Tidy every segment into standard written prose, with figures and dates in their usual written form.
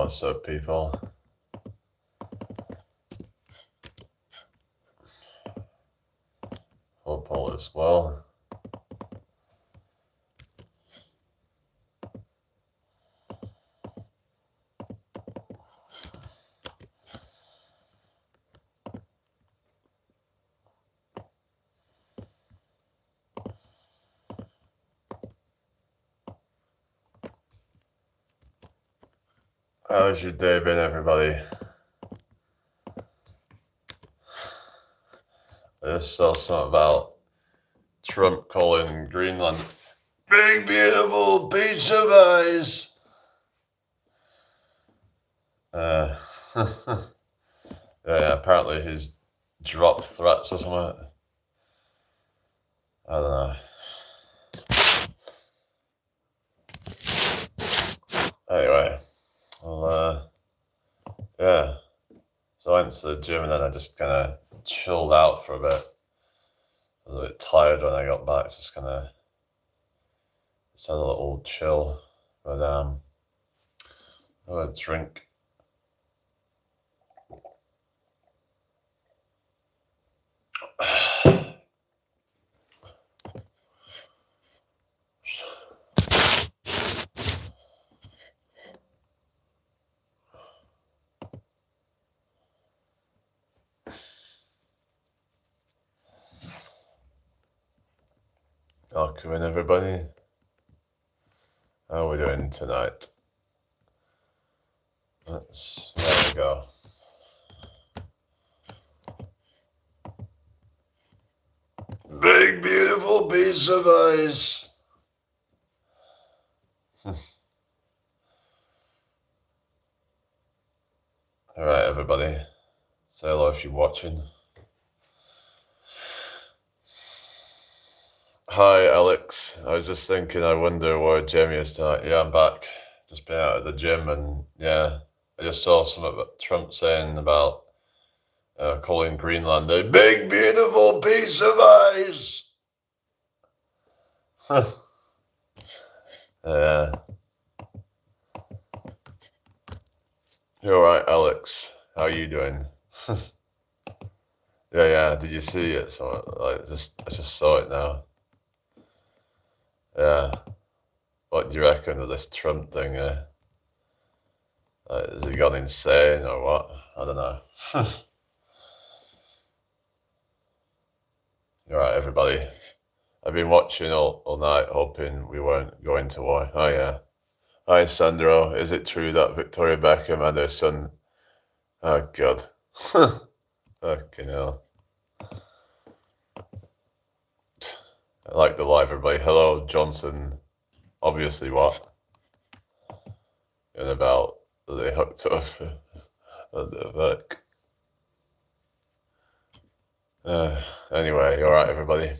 What's up, people? Hope all is well. How's your day been, everybody? I just saw something about Trump calling Greenland big, beautiful piece of ice. Yeah, apparently he's dropped threats or something. I don't know. Anyway, well, yeah. So I went to the gym and then I just kind of chilled out for a bit. I was a bit tired when I got back, just had a little chill. But I had a drink. Welcome in, everybody. How are we doing tonight? There we go. Big, beautiful piece of ice. All right, everybody. Say hello if you're watching. Hi, Alex. I was just thinking, I wonder where Jamie is tonight. Yeah, I'm back. Just been out of the gym, and yeah, I just saw something about Trump saying about calling Greenland a big, beautiful piece of ice. Yeah. You're all right, Alex. How are you doing? Yeah. Did you see it? So I just saw it now. Yeah. What do you reckon of this Trump thing? Has he gone insane or what? I don't know. All right, everybody. I've been watching all night, hoping we weren't going to war. Oh yeah. Hi, Sandro. Is it true that Victoria Beckham and her son? Oh God. Fucking hell. I like the live, everybody. Hello, Johnson. Obviously, what? And about they hooked up. What the fuck? Anyway, all right, everybody.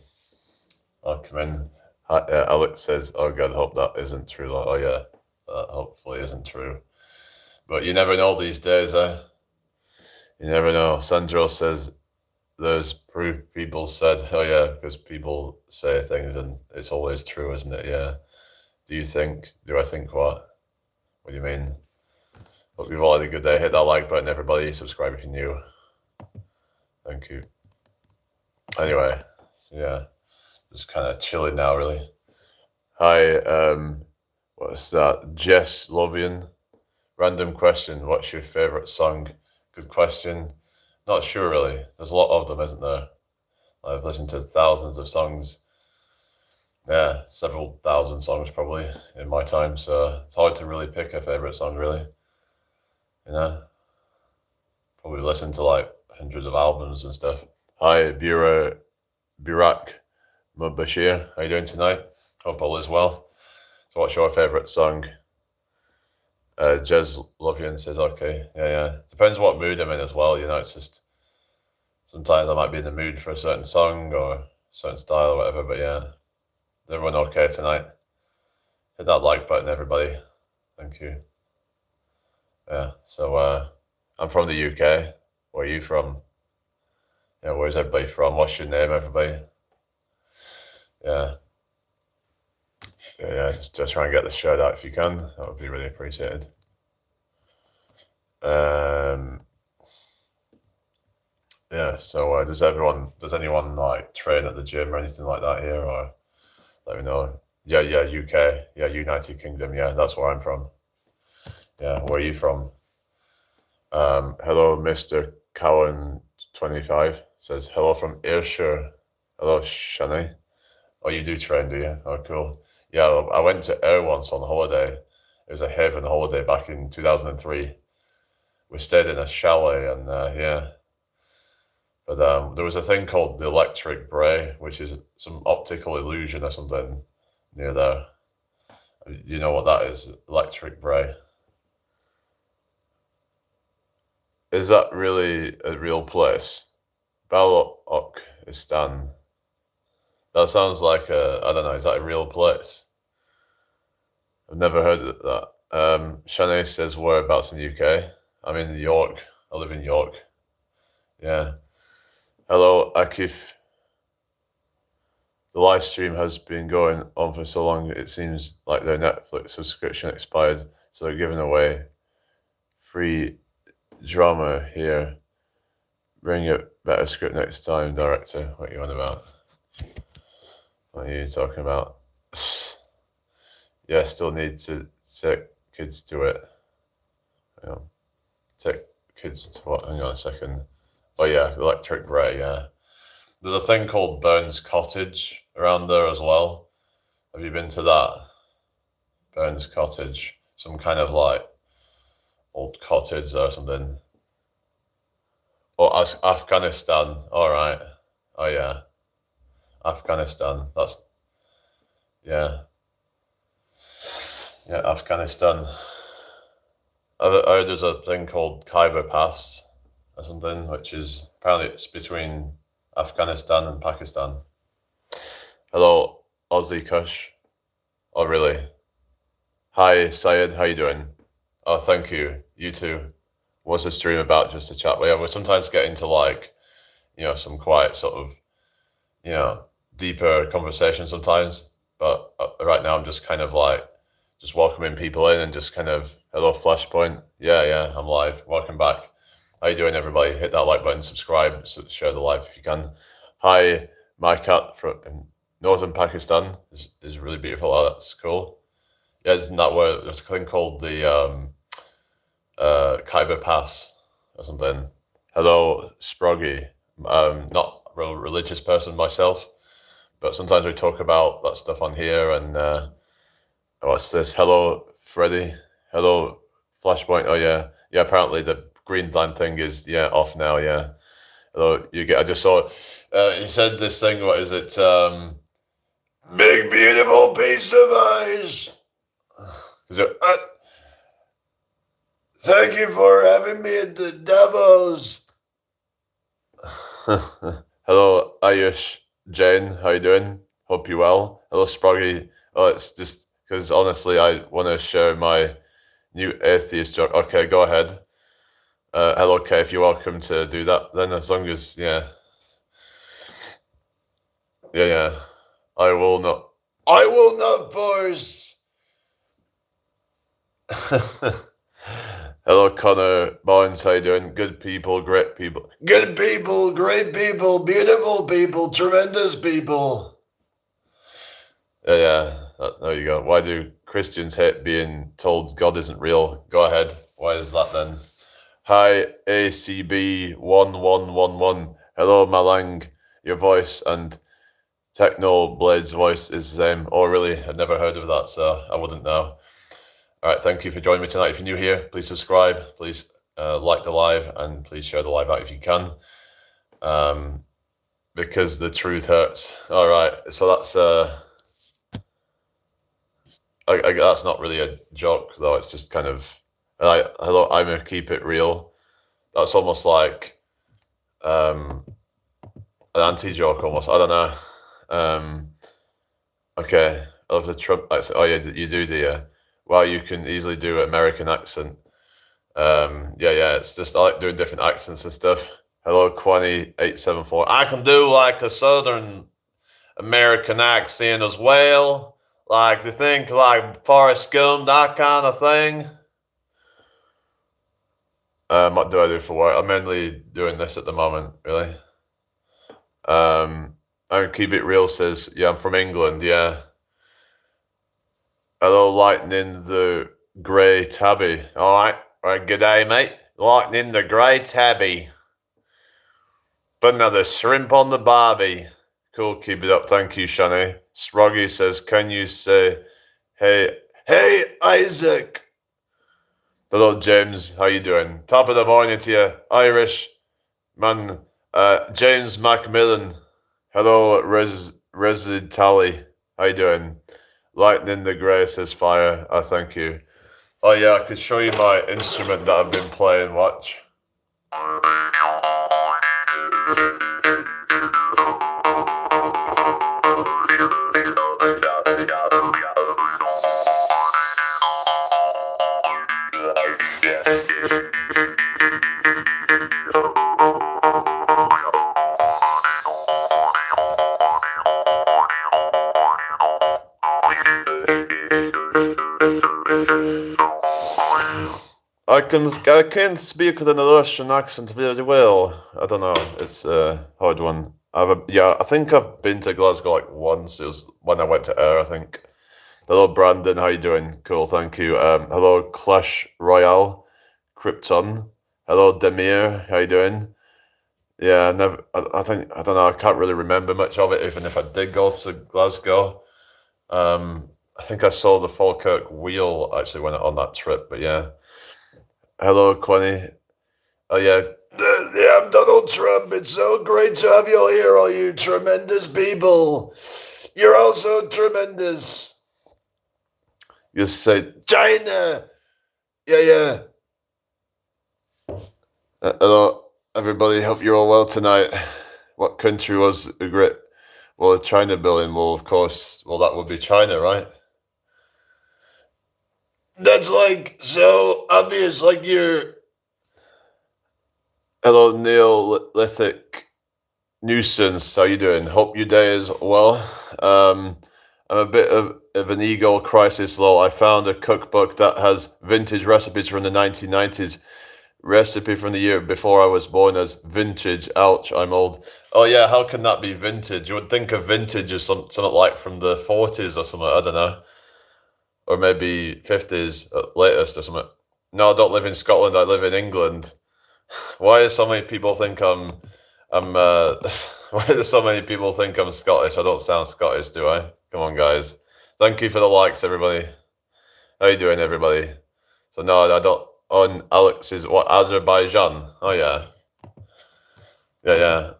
I'll come in. Alex says, "Oh God, hope that isn't true." Oh yeah, that hopefully isn't true. But you never know these days, eh? You never know. Sandro says, "There's proof people said." Oh yeah, because people say things and it's always true, isn't it? Yeah. Do I think what? What do you mean? Hope you've all had a good day. Hit that like button, everybody. Subscribe if you're new. Thank you. Anyway, so yeah, just kind of chilling now, really. Hi, what's that? Jess Lovian. Random question. What's your favorite song? Good question. Not sure, really. There's a lot of them, isn't there? I've listened to thousands of songs. Yeah, several thousand songs probably in my time, so it's hard to really pick a favorite song, really. You know? Probably listen to like hundreds of albums and stuff. Hi, Burak Mubashir. How you doing tonight? Hope all is well. So what's your favorite song? Jez Lovian says, okay. Yeah. Depends what mood I'm in as well, it's just sometimes I might be in the mood for a certain song or a certain style or whatever, but yeah. Everyone okay tonight? Hit that like button, everybody. Thank you. Yeah, so I'm from the UK. Where are you from? Yeah, where's everybody from? What's your name, everybody? Yeah. Just try and get the shout out if you can. That would be really appreciated. Yeah. So does anyone like train at the gym or anything like that here, or let me know? Yeah, UK, yeah, United Kingdom, yeah, that's where I'm from. Yeah, where are you from? Hello, Mr. Cowan25 says hello from Ayrshire. Hello, Shani. Oh, you do train, do you? Oh, cool. Yeah, I went to Ayr once on holiday. It was a heaven holiday back in 2003. We stayed in a chalet, and yeah. But there was a thing called the electric bray, which is some optical illusion or something near there. You know what that is? Electric bray. Is that really a real place? Balochistan. That sounds like I don't know, is that a real place? I've never heard of that. Shanae says whereabouts in the UK? I'm in York. I live in York. Yeah. Hello, Akif. The live stream has been going on for so long, it seems like their Netflix subscription expired, so they're giving away free drama here. Bring a better script next time, director. What are you on about? What are you talking about? Yeah, still need to take kids to it. Yeah. Take kids to what? Hang on a second. Oh yeah, Electric Bray, yeah. There's a thing called Burns Cottage around there as well. Have you been to that? Burns Cottage. Some kind of like old cottage or something. Oh, Afghanistan. Alright. Oh yeah. Afghanistan. That's yeah. Yeah, Afghanistan. I heard there's a thing called Khyber Pass or something, which is apparently it's between Afghanistan and Pakistan. Hello, Aussie Kush. Oh, really? Hi, Syed. How you doing? Oh, thank you. You too. What's the stream about? Just to chat. Well, yeah, we sometimes get into like, some quite sort of, deeper conversation sometimes. But right now, I'm just kind of like, just welcoming people in and just kind of, hello, Flashpoint. Yeah, I'm live. Welcome back. How you doing, everybody? Hit that like button, subscribe, share the live if you can. Hi, my cat from northern Pakistan is really beautiful. Oh, that's cool. Yeah, isn't that where there's a thing called the Khyber Pass or something? Hello, Sproggy. Not a real religious person myself, but sometimes we talk about that stuff on here. And what's this? Hello, Freddy. Hello, Flashpoint. Oh yeah. Apparently the Greenland thing is off now. Yeah. Hello, I just saw. He said this thing. What is it? Big beautiful piece of ice. Is it? Thank you for having me at the Davos. Hello, Ayush Jane. How you doing? Hope you well. Hello, Sproggy. Oh, it's just because honestly, I want to share my new atheist joke. Okay, go ahead. Hello, Kev. You're welcome to do that then, as long as yeah. I will not. I will not force. Hello, Connor Barnes. How you doing? Good people, great people. Good people, great people, beautiful people, tremendous people. Yeah. There you go. Why do Christians hate being told God isn't real? Go ahead. Why is that then? Hi, ACB1111. Hello, Malang. Your voice and Techno Blade's voice is the same. Oh, really? I've never heard of that, so I wouldn't know. All right, thank you for joining me tonight. If you're new here, please subscribe, please like the live, and please share the live out if you can, because the truth hurts. All right, so that's that's not really a joke though. It's just kind of hello. I'm gonna keep it real. That's almost like an anti-joke almost. I don't know. Okay, I love the Trump accent. Oh yeah, you do, you? Well, you can easily do an American accent. It's just I like doing different accents and stuff. Hello, Quani874. I can do like a Southern American accent as well. Like, they think like Forrest Gump, that kind of thing. What do I do for work? I'm mainly doing this at the moment, really. And Keep It Real says, yeah, I'm from England, yeah. Hello, Lightning the Grey Tabby. Alright, good day, mate. Lightning the Grey Tabby. Put another shrimp on the barbie. Cool, keep it up. Thank you, Shani. Sproggy says, can you say, hey, Isaac? Hello, James. How you doing? Top of the morning to you, Irish man. James Macmillan. Hello, Resid Tally. How you doing? Lightning the Grey says fire. Thank you. Oh yeah, I could show you my instrument that I've been playing. Watch. I can speak with an Russian accent very well. I don't know. It's a hard one. I think I've been to Glasgow like once. It was when I went to Ayr, I think. Hello, Brandon. How you doing? Cool, thank you. Hello, Clash Royale, Krypton. Hello, Demir. How you doing? Yeah, I think I don't know. I can't really remember much of it, even if I did go to Glasgow. I think I saw the Falkirk Wheel actually when on that trip. But yeah. Hello, Quinny. Oh yeah. Yeah, I'm Donald Trump. It's so great to have you all here, all you tremendous people. You're all so tremendous. You say China. Yeah. Hello, everybody. Hope you're all well tonight. What country was a great? Well, China billion. Well, of course. Well, that would be China, right? That's like so obvious. Like you're. Hello, Neolithic Nuisance. How you doing? Hope your day is well. I'm a bit of an ego crisis, lol. I found a cookbook that has vintage recipes from the 1990s. Recipe from the year before I was born as vintage. Ouch, I'm old. Oh yeah, how can that be vintage? You would think of vintage as something like from the 40s or something. I don't know, or maybe 50s at latest or something. No, I don't live in Scotland. I live in England. Why do so many people think I'm why do so many people think I'm Scottish? I don't sound Scottish, do I? Come on, guys. Thank you for the likes, everybody. How you doing, everybody? So no, I don't. On Alex's what Azerbaijan? Oh yeah. Yeah.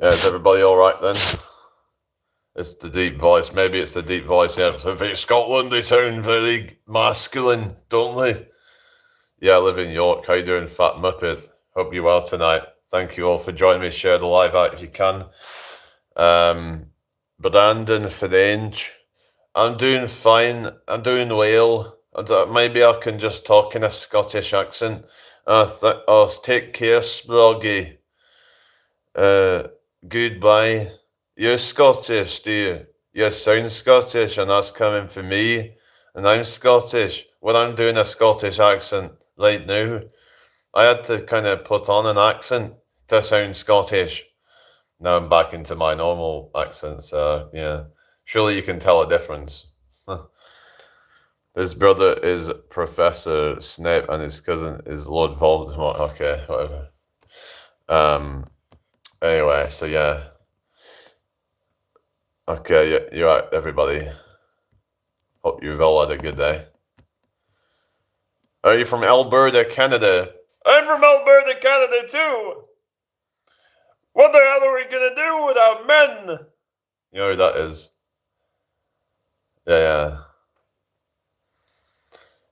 Is everybody all right then? It's the deep voice. Maybe it's the deep voice. Yeah. So if it's Scotland, they sound very masculine, don't they? Yeah, I live in York. How you doing, Fat Muppet? Hope you're well tonight. Thank you all for joining me. Share the live out if you can. Brandon French. I'm doing fine. I'm doing well. Maybe I can just talk in a Scottish accent. Take care, Sproggy. Goodbye. You're Scottish, dear. You sound Scottish, and that's coming from me. And I'm Scottish. Well, I'm doing a Scottish accent right now. I had to kind of put on an accent to sound Scottish. Now I'm back into my normal accent, so yeah. Surely you can tell a difference. His brother is Professor Snape and his cousin is Lord Voldemort. Okay, whatever. Anyway, so yeah. Okay, yeah, you're right, everybody. Hope you've all had a good day. Are you from Alberta, Canada? I'm from Alberta, Canada too! What the hell are we gonna do without men? You know who that is? Yeah.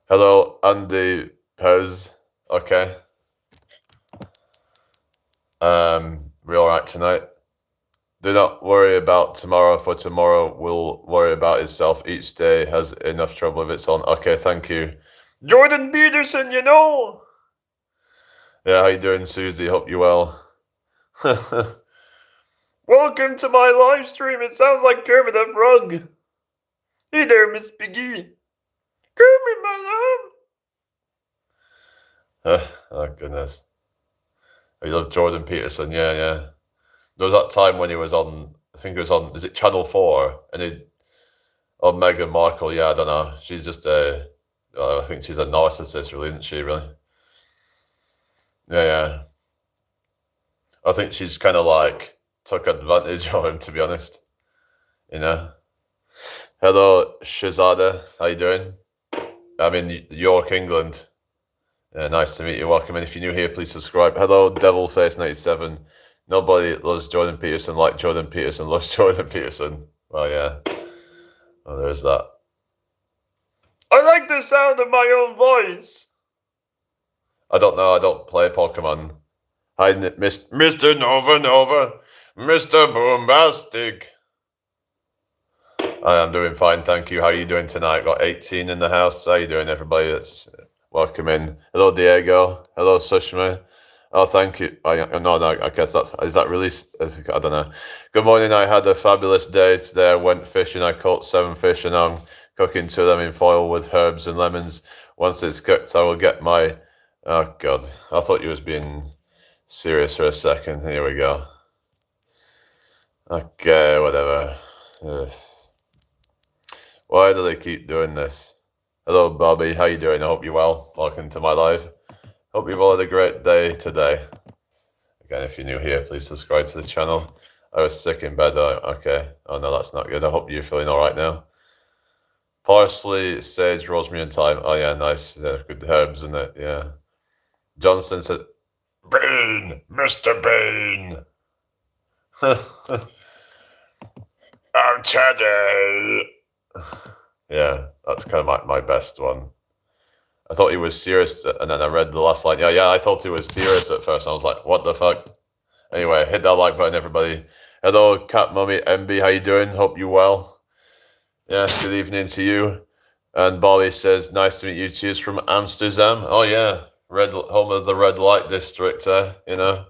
Hello, Andy Pose. Okay. We alright tonight? Do not worry about tomorrow, for tomorrow will worry about itself. Each day has enough trouble of its own. Okay, thank you. Jordan Peterson, you know! Yeah, how you doing, Susie? Hope you're well. Welcome to my live stream. It sounds like Kermit the Frog. Hey there, Miss Piggy. Kermit, my love. Oh, goodness. I love Jordan Peterson. Yeah. There was that time when he was on, I think it was on, is it Channel 4? And on Meghan Markle, yeah, I don't know. She's just I think she's a narcissist, really, isn't she, really? Yeah. I think she's kind of like took advantage of him, to be honest. You know? Hello, Shazada. How you doing? I'm in York, England. Nice to meet you. Welcome in. If you're new here, please subscribe. Hello, Devilface97. Nobody loves Jordan Peterson like Jordan Peterson loves Jordan Peterson. Well, yeah. Well, there's that. I like the sound of my own voice. I don't know. I don't play Pokemon. Hi, Mr. Nova, Mr. Boombastic. I am doing fine, thank you. How are you doing tonight? Got 18 in the house. How you doing, everybody? That's welcome in. Hello, Diego. Hello, Sushma. Oh, thank you. No, I guess is that released? I don't know. Good morning. I had a fabulous day today. I went fishing. I caught 7 fish, and I'm cooking 2 of them in foil with herbs and lemons. Once it's cooked, I will get my. Oh God, I thought you was being serious for a second. Here we go. Okay, whatever. Why do they keep doing this? Hello, Bobby. How you doing? I hope you're well. Welcome to my live. Hope you've all had a great day today. Again, if you're new here, please subscribe to the channel. I was sick in bed. Okay. Oh, no, that's not good. I hope you're feeling all right now. Parsley, sage, rosemary, and thyme. Oh, yeah, nice. Good herbs, isn't it? Yeah. Johnson said, Bean! Mr. Bean! I'm Teddy! Yeah, that's kind of my best one. I thought he was serious, and then I read the last line. Yeah, I thought he was serious at first. I was like, what the fuck? Anyway, hit that like button, everybody. Hello, Cat Mummy MB, how you doing? Hope you well. Yeah, good evening to you. And Bobby says, nice to meet you. Cheers from Amsterdam. Oh, yeah, home of the red light district, you know?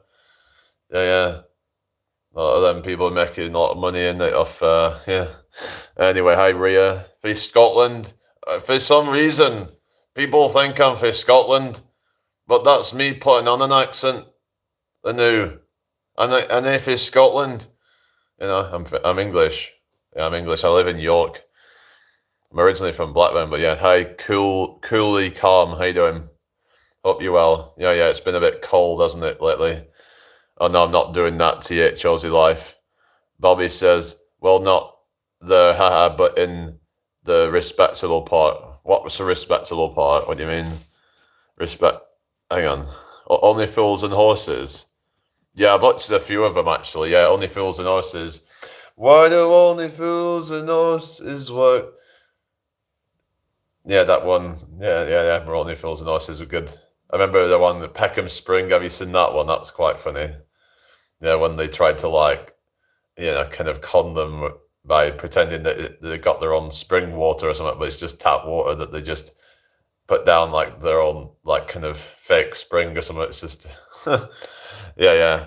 Yeah. A lot of them people making a lot of money in it off, yeah. Anyway, hi, Ria. For Scotland, for some reason, people think I'm for Scotland, but that's me putting on an accent. I knew. And if it's Scotland, you know, I'm English. Yeah, I'm English. I live in York. I'm originally from Blackburn, but yeah, hi, coolly calm. How you doing? Hope you're well. Yeah, it's been a bit cold, hasn't it, lately? Oh, no, I'm not doing that, TH Aussie Life. Bobby says, well, not the haha, but in the respectable part. What was the respectable part? What do you mean? Hang on. Only Fools and Horses? Yeah, I've watched a few of them, actually. Yeah, Only Fools and Horses. Why do only fools and horses work? Yeah, that one. Yeah. Only Fools and Horses were good. I remember the one, Peckham Spring. Have you seen that one? That's quite funny. Yeah, when they tried to kind of con them by pretending that they got their own spring water or something, but it's just tap water that they just put down like their own kind of fake spring or something. It's just yeah.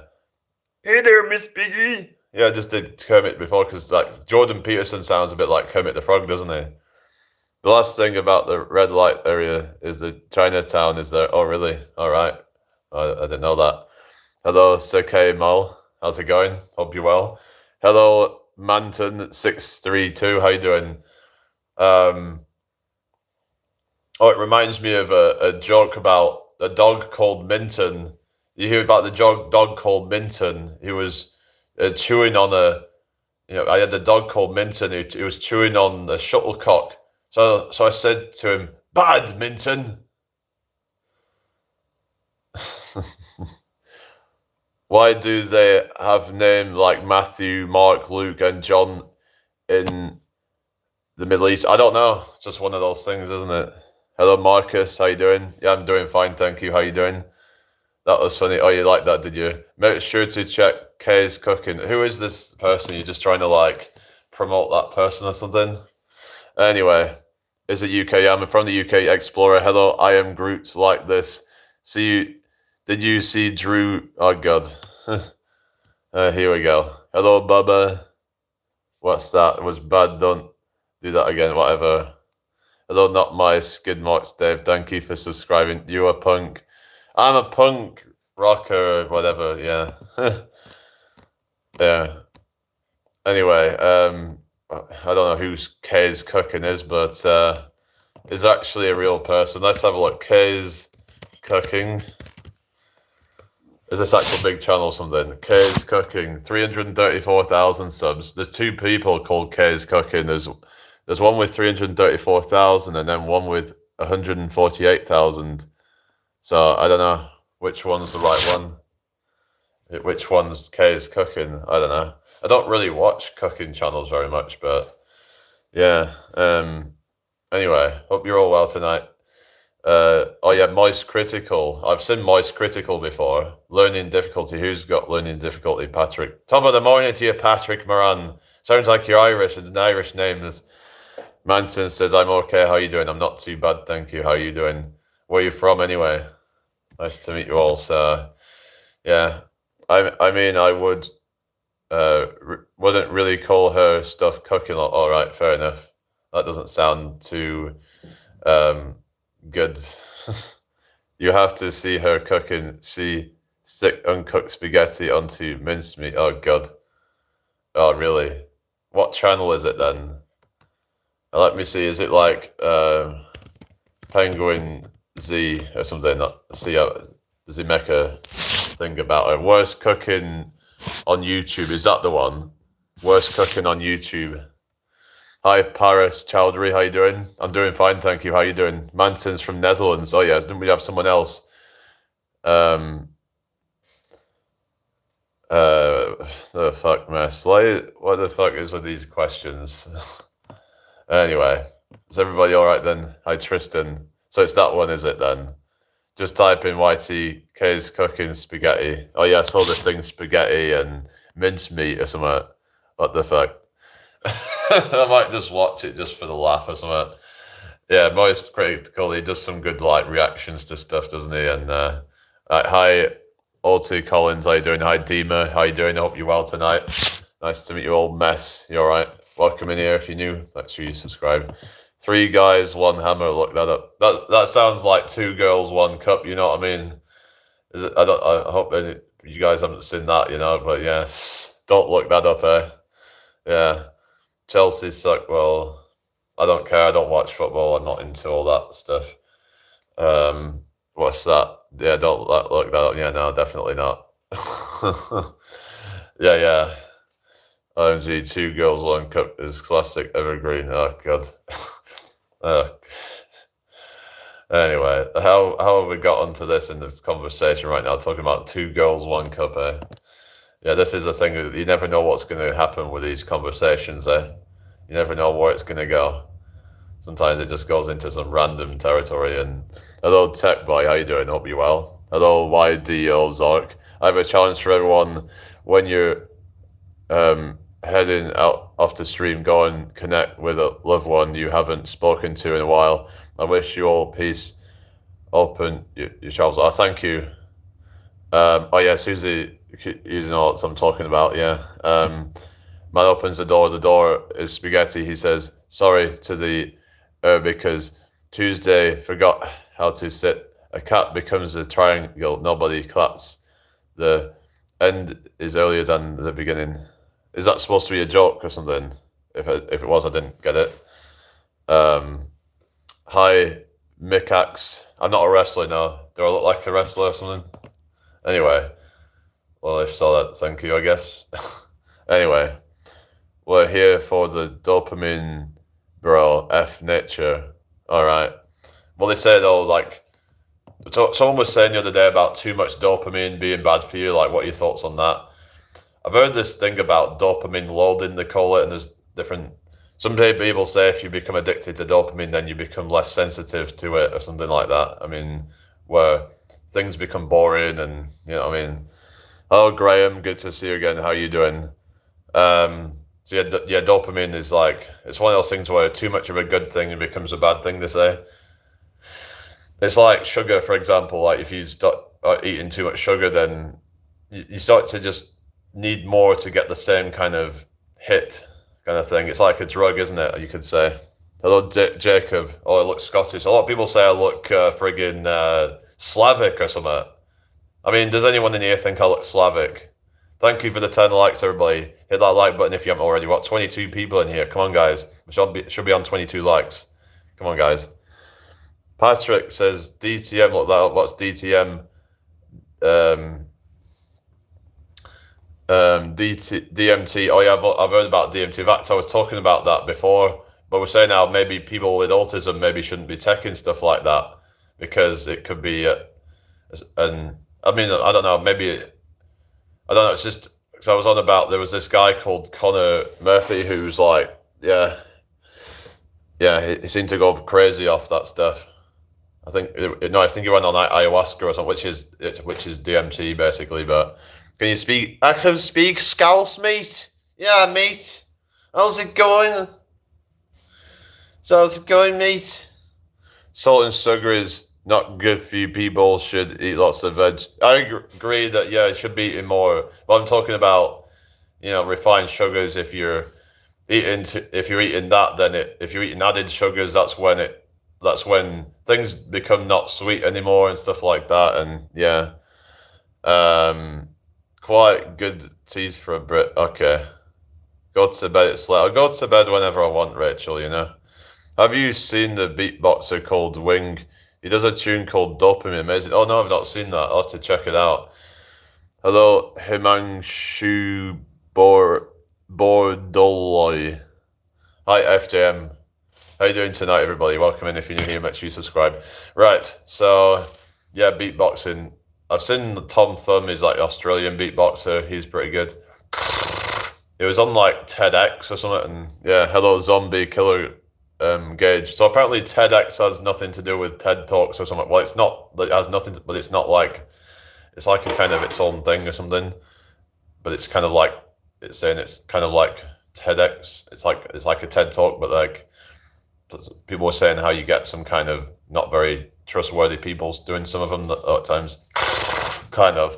Hey there, Miss Piggy. Yeah, I just did Kermit before because Jordan Peterson sounds a bit like Kermit the Frog, doesn't he? The last thing about the red light area is the Chinatown is there. Oh, really? All right. I didn't know that. Hello, Sekei Mol. How's it going? Hope you're well. Hello, Manton632. How you doing? It reminds me of a joke about a dog called Minton. You hear about the dog called Minton? He was chewing on I had a dog called Minton who was chewing on a shuttlecock. So I said to him, "Bad, Minton." Why do they have names like Matthew, Mark, Luke, and John in the Middle East? I don't know. It's just one of those things, isn't it? Hello, Marcus. How you doing? Yeah, I'm doing fine, thank you. How you doing? That was funny. Oh, you like that, did you? Make sure to check Kay's cooking. Who is this person? You're just trying to promote that person or something? Anyway, is it UK? Yeah, I'm from the UK Explorer. Hello, I am Groot like this. Did you see Drew? Oh, God. Here we go. Hello, Bubba. What's that? It was bad. Don't do that again. Whatever. Hello, not my skid marks, Dave. Thank you for subscribing. You are punk. I'm a punk rocker, whatever. Yeah, yeah. Anyway, I don't know who Kay's Cooking is, but is actually a real person. Let's have a look. Kay's Cooking. Is this actual big channel or something? Kay's Cooking, 334,000 subs. There's two people called Kay's Cooking. There's one with 334,000 and then one with 148,000. So I don't know which one's the right one. Which one's Kay's Cooking? I don't know. I don't really watch cooking channels very much, but yeah. Anyway, hope you're all well tonight. Oh yeah, Moist Critical. I've seen Moist Critical before. Learning difficulty. Who's got learning difficulty? Patrick. Top of the morning to you, Patrick Moran. Sounds like you're Irish. It's an Irish name. Manson says, I'm okay. How you doing? I'm not too bad, thank you. How you doing? Where are you from anyway? Nice to meet you all. So yeah. I mean I wouldn't really call her stuff cooking. All right, fair enough. That doesn't sound too good. You have to see her cooking. She stick uncooked spaghetti onto mincemeat. Oh god. Oh really? What channel is it then? Let me see. Is it like Penguin Z or something? See, does he make a thing about it? Worst cooking on YouTube. Is that the one? Worst cooking on YouTube. Hi, Paris Chowdhury. How you doing? I'm doing fine, thank you. How you doing? Manson's from Netherlands. Oh yeah, didn't we have someone else? The fuck mess. Like, what the fuck is with these questions? Anyway, is everybody all right then? Hi, Tristan. So it's that one, is it then? Just type in YTK's cooking spaghetti. Oh yeah, I saw this thing spaghetti and mincemeat or something. What the fuck? I might just watch it just for the laugh or something. Yeah, Moist Critical, he does some good like reactions to stuff, doesn't he? And hi, Alty Collins, how you doing? Hi, Dima, how you doing? I hope you're well tonight. Nice to meet you, old mess. You all right? Welcome in here if you're new. Make sure you subscribe. 3 guys, 1 hammer. Look that up. That sounds like 2 girls, 1 cup. You know what I mean? Is it? I hope you guys haven't seen that. You know, but yes, don't look that up, eh? Yeah. Chelsea suck. Well, I don't care. I don't watch football. I'm not into all that stuff. What's that? Yeah, don't look that up. Yeah, no, definitely not. Yeah. OMG, 2 girls, 1 cup is classic evergreen. Oh god. Anyway, how have we got onto this in this conversation right now? Talking about 2 girls, 1 cup, eh? Yeah, this is the thing. You never know what's going to happen with these conversations, eh? You never know where it's going to go. Sometimes it just goes into some random territory. And hello, Tech Boy, how you doing? Hope you're well. Hello, YDO Zork. I have a challenge for everyone. When you're heading out off the stream, go and connect with a loved one you haven't spoken to in a while. I wish you all peace. Open your travels. Oh, thank you. Oh yeah, Susie, you know what I'm talking about. Yeah. Man opens the door. The door is spaghetti. He says sorry to the because Tuesday forgot how to sit. A cat becomes a triangle. Nobody claps. The end is earlier than the beginning. Is that supposed to be a joke or something? If it was, I didn't get it. Hi, Mikax. I'm not a wrestler now. Do I look like a wrestler or something? Anyway, well, if so, that thank you, I guess. Anyway, we're here for the dopamine, bro. F nature. All right. Well, they say though, like, someone was saying the other day about too much dopamine being bad for you. Like, what are your thoughts on that? I've heard this thing about dopamine loading, they call it, and there's different. Some people say if you become addicted to dopamine, then you become less sensitive to it, or something like that. I mean, where things become boring, and you know what I mean. Hello, Graham. Good to see you again. How are you doing? So yeah, dopamine is like, it's one of those things where too much of a good thing becomes a bad thing, they say. It's like sugar, for example. Like if you start eating too much sugar, then you start to just need more to get the same kind of hit, kind of thing. It's like a drug, isn't it? You could say. Hello, Jacob. Oh, I look Scottish. A lot of people say I look friggin' Slavic or something. I mean, does anyone in here think I look Slavic? Thank you for the 10 likes, everybody. Hit that like button if you haven't already. What, 22 people in here? Come on, guys. We should be on 22 likes. Come on, guys. Patrick says DTM. Look that up. What's DTM? DMT. Oh yeah, I've heard about DMT. In fact, I was talking about that before, but we're saying now maybe people with autism maybe shouldn't be taking stuff like that because it could be, and I mean, I don't know, maybe, I don't know, it's just, because I was on about, there was this guy called Connor Murphy who's like, yeah, he seemed to go crazy off that stuff. I think he went on ayahuasca or something, which is DMT basically. But can you speak? I can speak Scouse, mate. Yeah, mate. How's it going? How's it going, mate? Salt and sugar is not good for you. People should eat lots of veg. I agree that it should be eating more. But I'm talking about refined sugars. If you're eating that, then if you're eating added sugars, that's when things become not sweet anymore and stuff like that. And quite good teas for a Brit. Okay, go to bed. It's late. I'll go to bed whenever I want, Rachel. Have you seen the beatboxer called Wing? He does a tune called Dopamine. Amazing. Oh no, I've not seen that. I'll have to check it out. Hello, Himanshu Bordoloy. Hi, FJM. How you doing tonight, everybody? Welcome in. If you're new here, make sure you subscribe. Right, so beatboxing. I've seen Tom Thumb. He's like Australian beatboxer. He's pretty good. It was on like TEDx or something. And hello, zombie killer Gage. So apparently TEDx has nothing to do with TED Talks or something. Well, it's not. It has nothing. But it's not like. It's like a kind of its own thing or something. But it's kind of like it's saying it's kind of like TEDx. It's like a TED Talk, but like. People were saying how you get some kind of not very trustworthy people doing some of them at times. Kind of.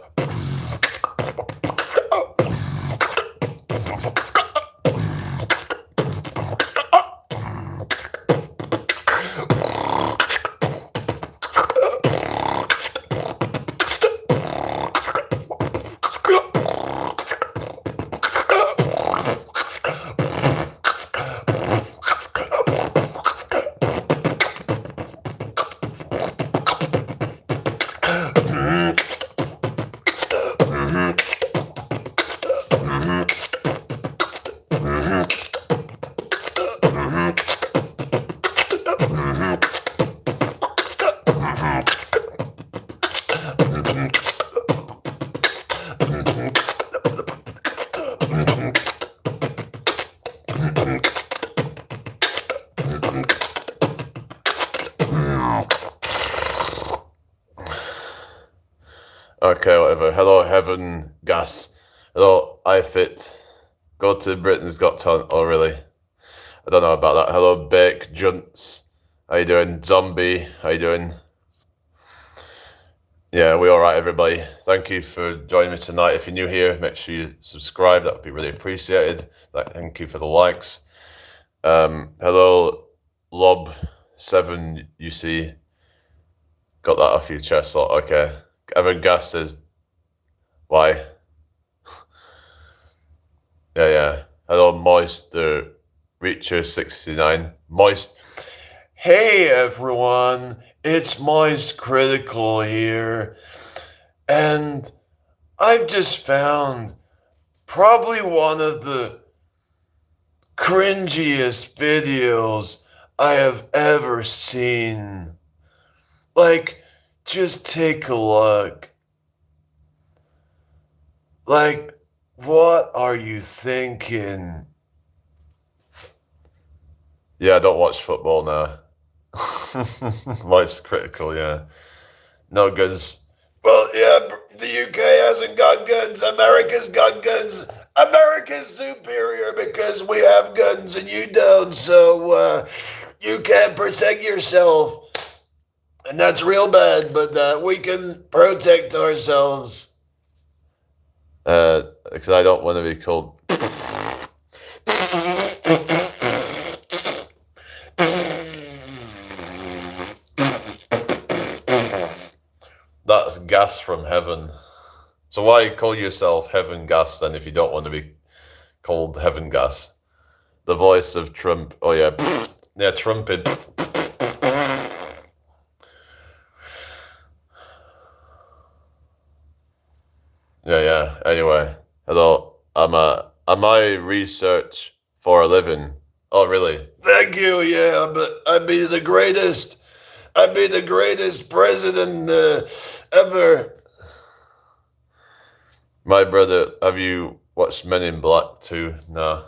Okay, whatever. Hello, Heaven Gas. Hello, iFit. Go to Britain's Got Talent. Oh, really? I don't know about that. Hello, Bake Junts. How you doing? Zombie. How you doing? Yeah, we all right, everybody. Thank you for joining me tonight. If you're new here, make sure you subscribe. That would be really appreciated. Thank you for the likes. Hello, Lob7 UC. Got that off your chest. Okay. Evan Gas says, why? Yeah. Hello, Moist, the Reacher69. Moist. Hey, everyone. It's Moist Critical here. And I've just found probably one of the cringiest videos I have ever seen. Like, just take a look. Like, what are you thinking? Yeah, I don't watch football now. Life's critical, yeah. No guns. Well, yeah, the UK hasn't got guns. America's got guns. America's superior because we have guns and you don't. So you can't protect yourself. And that's real bad, but we can protect ourselves. Because I don't want to be called. gas from heaven. So why call yourself Heaven Gas then if you don't want to be called Heaven Gas? The voice of Trump. Oh yeah, yeah, trumpet. Yeah. Anyway, hello. Am I research for a living? Oh really? Thank you. Yeah, but I'd be the greatest. I'd be the greatest president ever. My brother, have you watched Men in Black 2? No.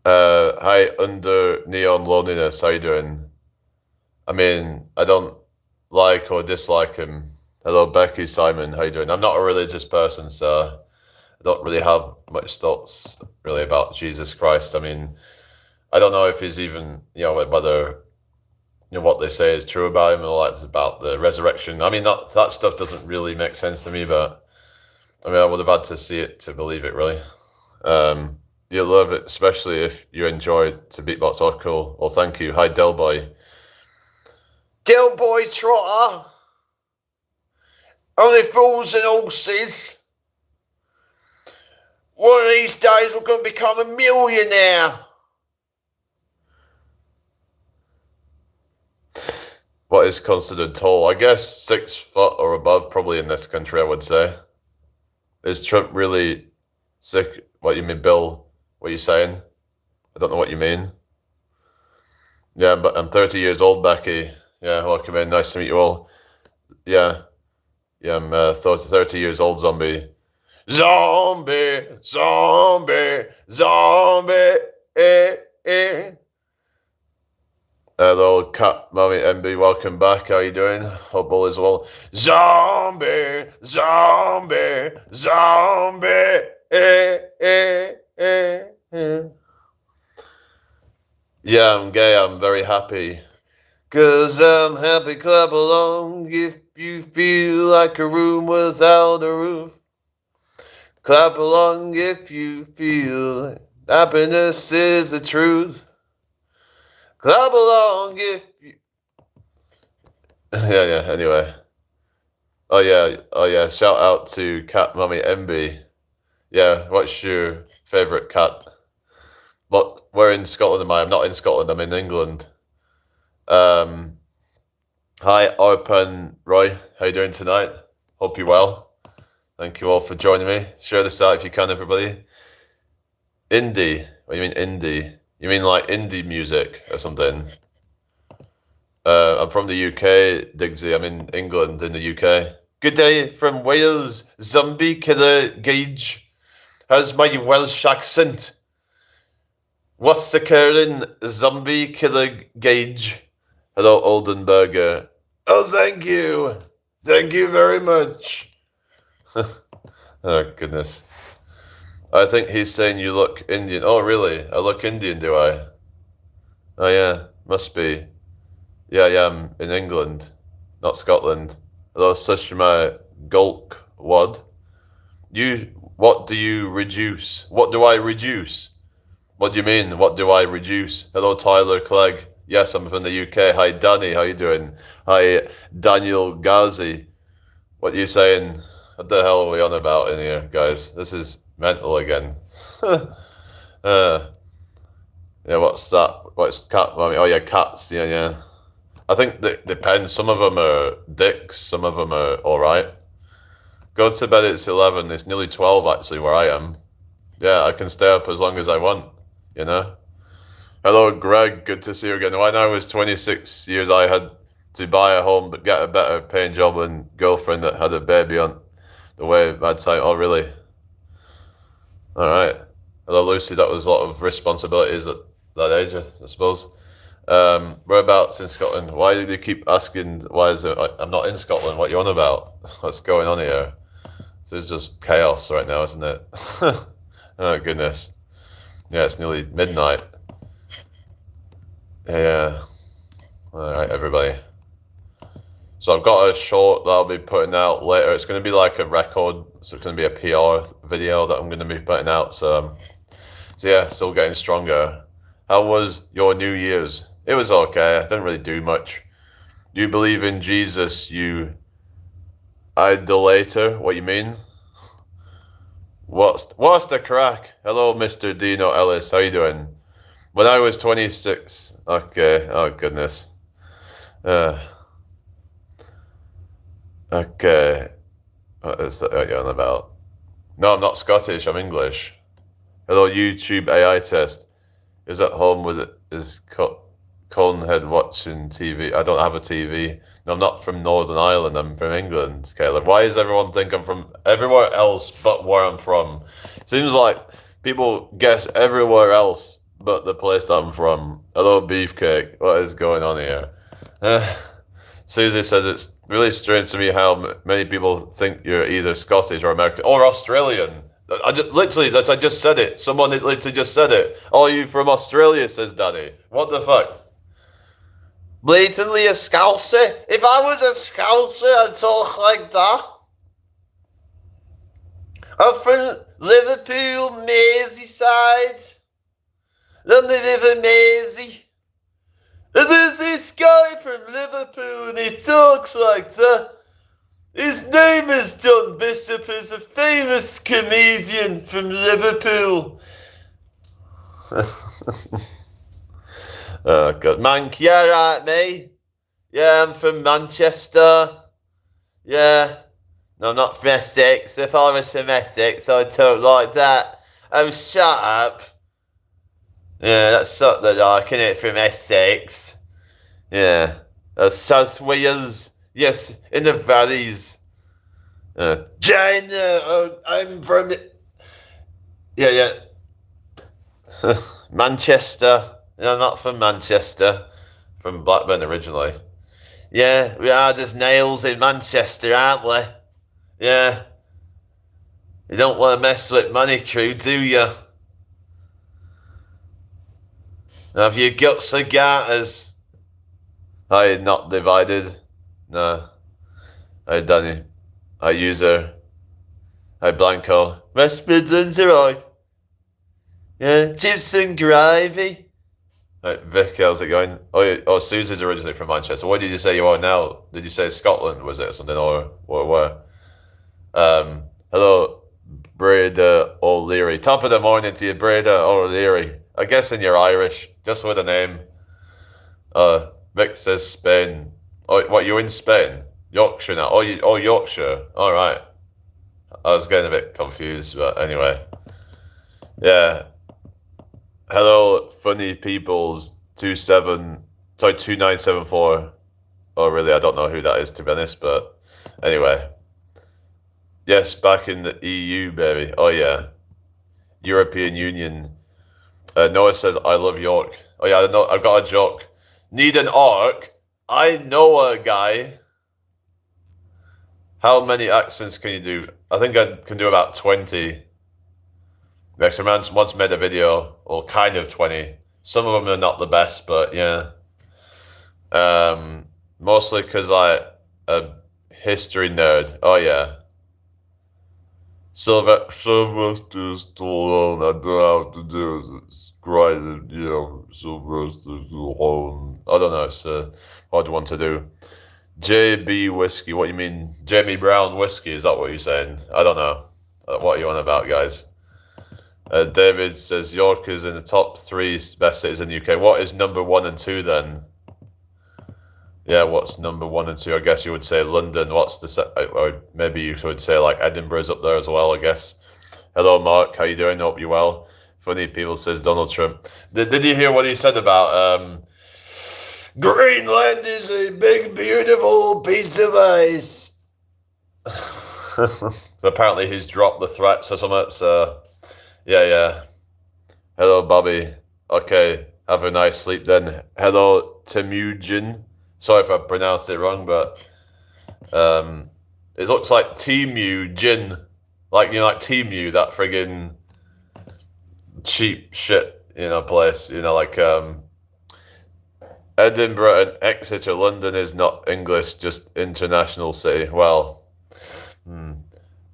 Hi, Under Neon Loneliness, how you doing? I mean, I don't like or dislike him. Hello, Becky, Simon, how you doing? I'm not a religious person, so I don't really have much thoughts really about Jesus Christ. I mean, I don't know if he's even, whether what they say is true about him or like about the resurrection. I mean, that stuff doesn't really make sense to me, but I mean, I would have had to see it to believe it, really. You'll love it, especially if you enjoyed to beatbox. Oh, cool. Well, thank you. Hi, Delboy. Delboy Trotter. Only fools and horses. One of these days we're going to become a millionaire. What is considered tall? I guess 6 foot or above, probably in this country, I would say. Is Trump really sick? What you mean, Bill? What are you saying? I don't know what you mean. Yeah, but I'm 30 years old, Becky. Yeah, welcome in. Nice to meet you all. Yeah, I'm 30 years old, zombie. Zombie, zombie, zombie. Hello, Cat Mommy MB, welcome back. How you doing? Hope all is well. Zombie, zombie, zombie. Yeah, I'm gay. I'm very happy. 'Cause I'm happy, clap along if you feel like a room without a roof. Clap along if you feel happiness is the truth. Clap along if you... Yeah, anyway. Oh yeah, shout out to Cat Mummy MB. Yeah, what's your favourite cat? What, where in Scotland am I? I'm not in Scotland, I'm in England. Hi, Arpan Roy. How you doing tonight? Hope you're well. Thank you all for joining me. Share this out if you can, everybody. Indie. What do you mean indie? You mean like indie music or something? I'm from the UK, Diggsy. I'm in England, in the UK. Good day from Wales, Zombie Killer Gage. How's my Welsh accent? What's the current Zombie Killer Gage? Hello, Oldenburger. Oh, thank you. Thank you very much. Oh, goodness. I think he's saying you look Indian. Oh, really? I look Indian, do I? Oh, yeah. Must be. Yeah, I'm in England, not Scotland. Hello, Sushma Gulk Wad. What do you reduce? What do I reduce? What do you mean? What do I reduce? Hello, Tyler Clegg. Yes, I'm from the UK. Hi, Danny. How you doing? Hi, Daniel Ghazi. What are you saying? What the hell are we on about in here, guys? This is mental again. Yeah, what's that? What's cat? Oh, yeah, cats. Yeah. I think that depends. Some of them are dicks. Some of them are all right. Go to bed. It's 11. It's nearly 12 actually where I am. Yeah, I can stay up as long as I want. You know. Hello, Greg. Good to see you again. When I was 26 years, I had to buy a home but get a better paying job and girlfriend that had a baby on the way. Bad time. Oh, really? All right. Hello, Lucy. That was a lot of responsibilities at that age, I suppose. Whereabouts in Scotland? Why do you keep asking? Why is it? I'm not in Scotland. What are you on about? What's going on here? This is just chaos right now, isn't it? Oh goodness. Yeah, it's nearly midnight. Yeah. All right, everybody. So I've got a short that I'll be putting out later. It's going to be like a record, so it's going to be a PR video that I'm going to be putting out. So yeah, still getting stronger. How was your New Year's? It was okay. I didn't really do much. You believe in Jesus, you idolater? What you mean? What's the crack? Hello, Mr. Dino Ellis. How you doing? When I was 26. Okay. Oh goodness. Uh. Okay. What is that going on about? No, I'm not Scottish. I'm English. Hello, YouTube AI test. Is at home with it? Is Conehead watching TV? I don't have a TV. No, I'm not from Northern Ireland. I'm from England, Caleb. Why does everyone think I'm from everywhere else but where I'm from? Seems like people guess everywhere else but the place that I'm from. Hello, Beefcake. What is going on here? Susie says it's really strange to me how many people think you're either Scottish or American or Australian. I just said it. Someone literally just said it. Oh, you from Australia, says Daddy. What the fuck? Blatantly a Scouser? If I was a Scouser, I'd talk like that. I'm from Liverpool, Merseyside. On the River Mersey. And there's this guy from Liverpool and he talks like that. His name is John Bishop, he's a famous comedian from Liverpool. Oh god. Mank, yeah, right, me. Yeah, I'm from Manchester. Yeah. No, I'm not from Essex. If I was from Essex, I'd talk like that. Oh, shut up. Yeah, that's something like, isn't it, from Essex? Yeah. South Wales. Yes, in the valleys. China, I'm from... Yeah. Manchester. No, I'm not from Manchester. From Blackburn originally. Yeah, we are just nails in Manchester, aren't we? Yeah. You don't want to mess with Money Crew, do you? Have you got cigars? I not divided. No. Hi Danny. Hi user. Hi Blanco. West Midlands are right. Yeah, chips and gravy. Right, Vic, how's it going? Oh, Susie's originally from Manchester. What did you say you are now? Did you say Scotland, was it, or something, or where? Hello, Breda O'Leary. Top of the morning to you, Breda O'Leary. I'm guessing you're Irish, just with a name. Vic says Spain. Oh, what, you in Spain? Yorkshire now. Oh, Yorkshire. All right. I was getting a bit confused, but anyway. Yeah. Hello, funny peoples. 2974. Oh, really? I don't know who that is, to be honest, but anyway. Yes, back in the EU, baby. Oh, yeah. European Union. Noah says, I love York. Oh, yeah, I've got a joke. Need an arc? I know a guy. How many accents can you do? I think I can do about 20. Next man once made a video, well, kind of 20. Some of them are not the best, but yeah. Mostly because I'm a history nerd. Oh, yeah. Sylvester Stallone, I don't know how to do it. It's great, Sylvester Stallone. I don't know, it's a hard one to do. JB Whiskey, what you mean? Jamie Brown Whiskey, is that what you're saying? I don't know. What are you on about, guys? David says York is in the top 3 best cities in the UK. What is number 1 and 2 then? Yeah, what's number 1 and 2? I guess you would say London. What's the or maybe you would say like Edinburgh's up there as well, I guess. Hello, Mark. How you doing? Hope you're well. Funny people, says Donald Trump. Did you hear what he said about Greenland is a big, beautiful piece of ice? So apparently he's dropped the threats or something, so yeah. Hello, Bobby. Okay, have a nice sleep then. Hello, Temujin. Sorry if I pronounced it wrong, but it looks like Temujin. Like, like Temu, that friggin' cheap shit, place. Like Edinburgh and Exeter. London is not English, just international city. Well,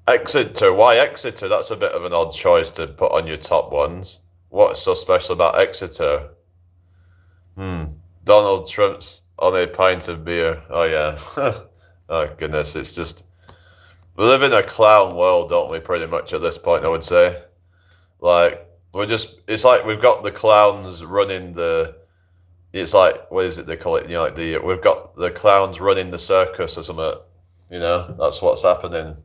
Exeter. Why Exeter? That's a bit of an odd choice to put on your top ones. What's so special about Exeter? Donald Trump's on a pint of beer. Oh, yeah. Oh, goodness. It's just... We live in a clown world, don't we? Pretty much at this point, I would say. Like it's like we've got the clowns running the. It's like what is it they call it? Like we've got the clowns running the circus or something. That's what's happening.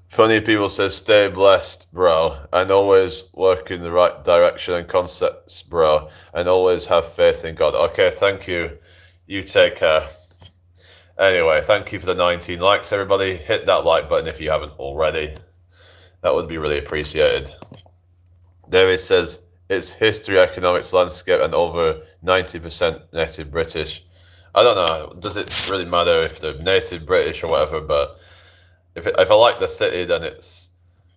Funny people say stay blessed, bro, and always work in the right direction and concepts, bro, and always have faith in God. Okay, thank you. You take care. Anyway, thank you for the 19 likes, everybody. Hit that like button if you haven't already. That would be really appreciated. David says it's history, economics, landscape, and over 90% native British. I don't know. Does it really matter if they're native British or whatever? But if I like the city, then it's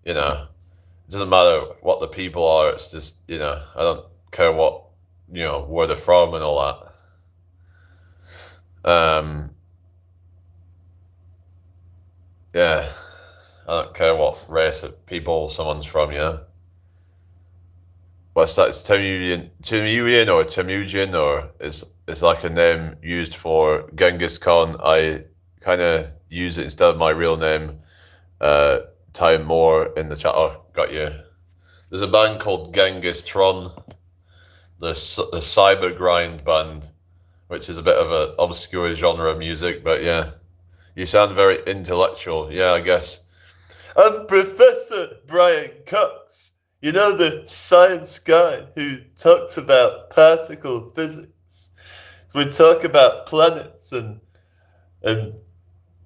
it doesn't matter what the people are. It's just I don't care what where they're from and all that. Yeah, I don't care what race of people someone's from. What's that? It's Temurian or Temujin, or it's like a name used for Genghis Khan. I kind of use it instead of my real name. Time more in the chat. Oh, got you. There's a band called Genghis Tron. The cyber grind band, which is a bit of an obscure genre of music, but yeah, you sound very intellectual. Yeah, I guess. I'm Professor Brian Cox. The science guy who talks about particle physics. We talk about planets and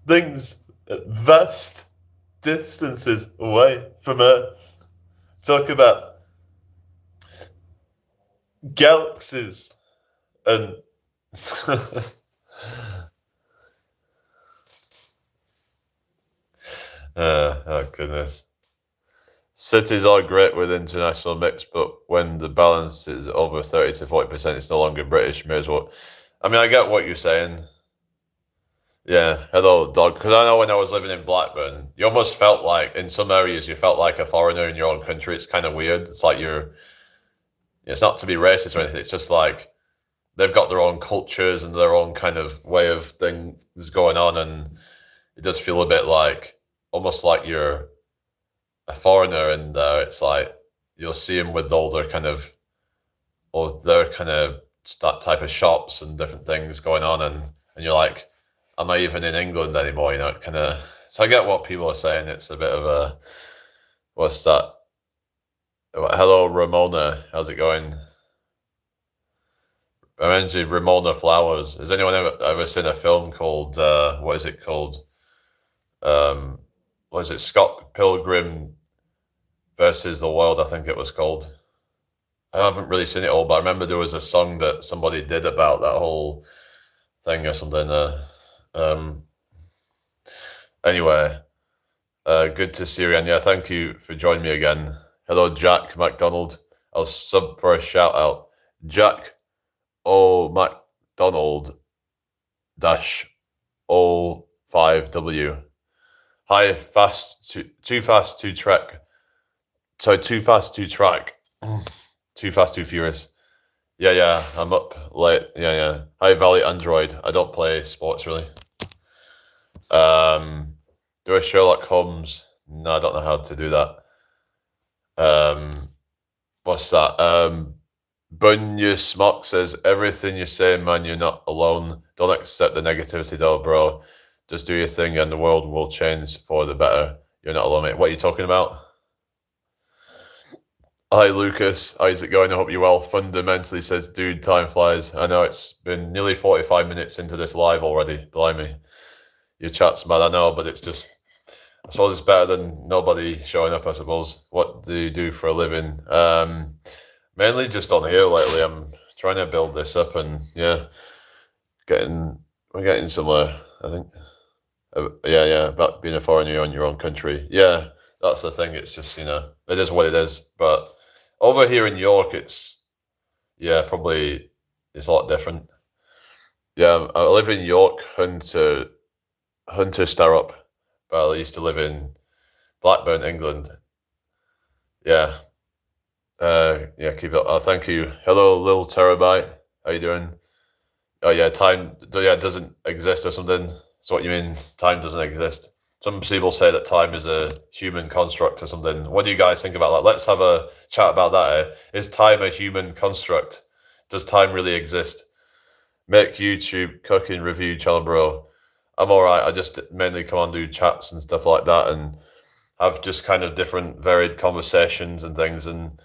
things at vast distances away from Earth. Talk about galaxies and oh goodness. Cities are great with international mix, but when the balance is over 30 to 40%, it's no longer British. May as well. I mean, I get what you're saying. Yeah, hello, dog. Because I know when I was living in Blackburn, you almost felt like, in some areas, you felt like a foreigner in your own country. It's kind of weird. It's like it's not to be racist or anything. It's just like they've got their own cultures and their own kind of way of things going on. And it does feel a bit like, almost like you're a foreigner, and it's like you'll see them with all their kind of that type of shops and different things going on, and you're like, am I even in England anymore? Kind of. So I get what people are saying. It's a bit of a what's that? Hello, Ramona. How's it going? I mentioned Ramona Flowers. Has anyone ever seen a film called what is it called? What is it? Scott Pilgrim versus the World, I think it was called. I haven't really seen it all, but I remember there was a song that somebody did about that whole thing or something. Anyway, good to see you again. Yeah, thank you for joining me again. Hello, Jack McDonald. I'll sub for a shout out. Jack O McDonald dash O5W. Hi, too fast to track. So too fast to track. Too fast, too furious. Yeah, I'm up late. Yeah. Hi, Valley Android. I don't play sports really. Do a Sherlock Holmes. No, I don't know how to do that. What's that? Bunya Smock says, everything you say, man, you're not alone. Don't accept the negativity though, bro. Just do your thing and the world will change for the better. You're not alone, mate. What are you talking about? Hi, Lucas. How's it going? I hope you're well. Fundamentally says, dude, time flies. I know it's been nearly 45 minutes into this live already. Blimey. Your chat's mad, I know, but it's just, I suppose it's better than nobody showing up, I suppose. What do you do for a living? Mainly just on here lately. I'm trying to build this up and yeah, we're getting somewhere, I think. Yeah, about being a foreigner in your own country. Yeah, that's the thing. It's just, it is what it is. But over here in York, it's probably it's a lot different. Yeah, I live in York, Hunter Starrup, but I used to live in Blackburn, England. Yeah. Keep it. Thank you. Hello, Lil Terabyte. How you doing? Oh yeah, time doesn't exist or something. So what you mean? Time doesn't exist? Some people say that time is a human construct or something. What do you guys think about that? Let's have a chat about that. Is time a human construct? Does time really exist? Make YouTube cooking review channel, bro. I'm all right. I just mainly come on do chats and stuff like that, and have just kind of different varied conversations and things. And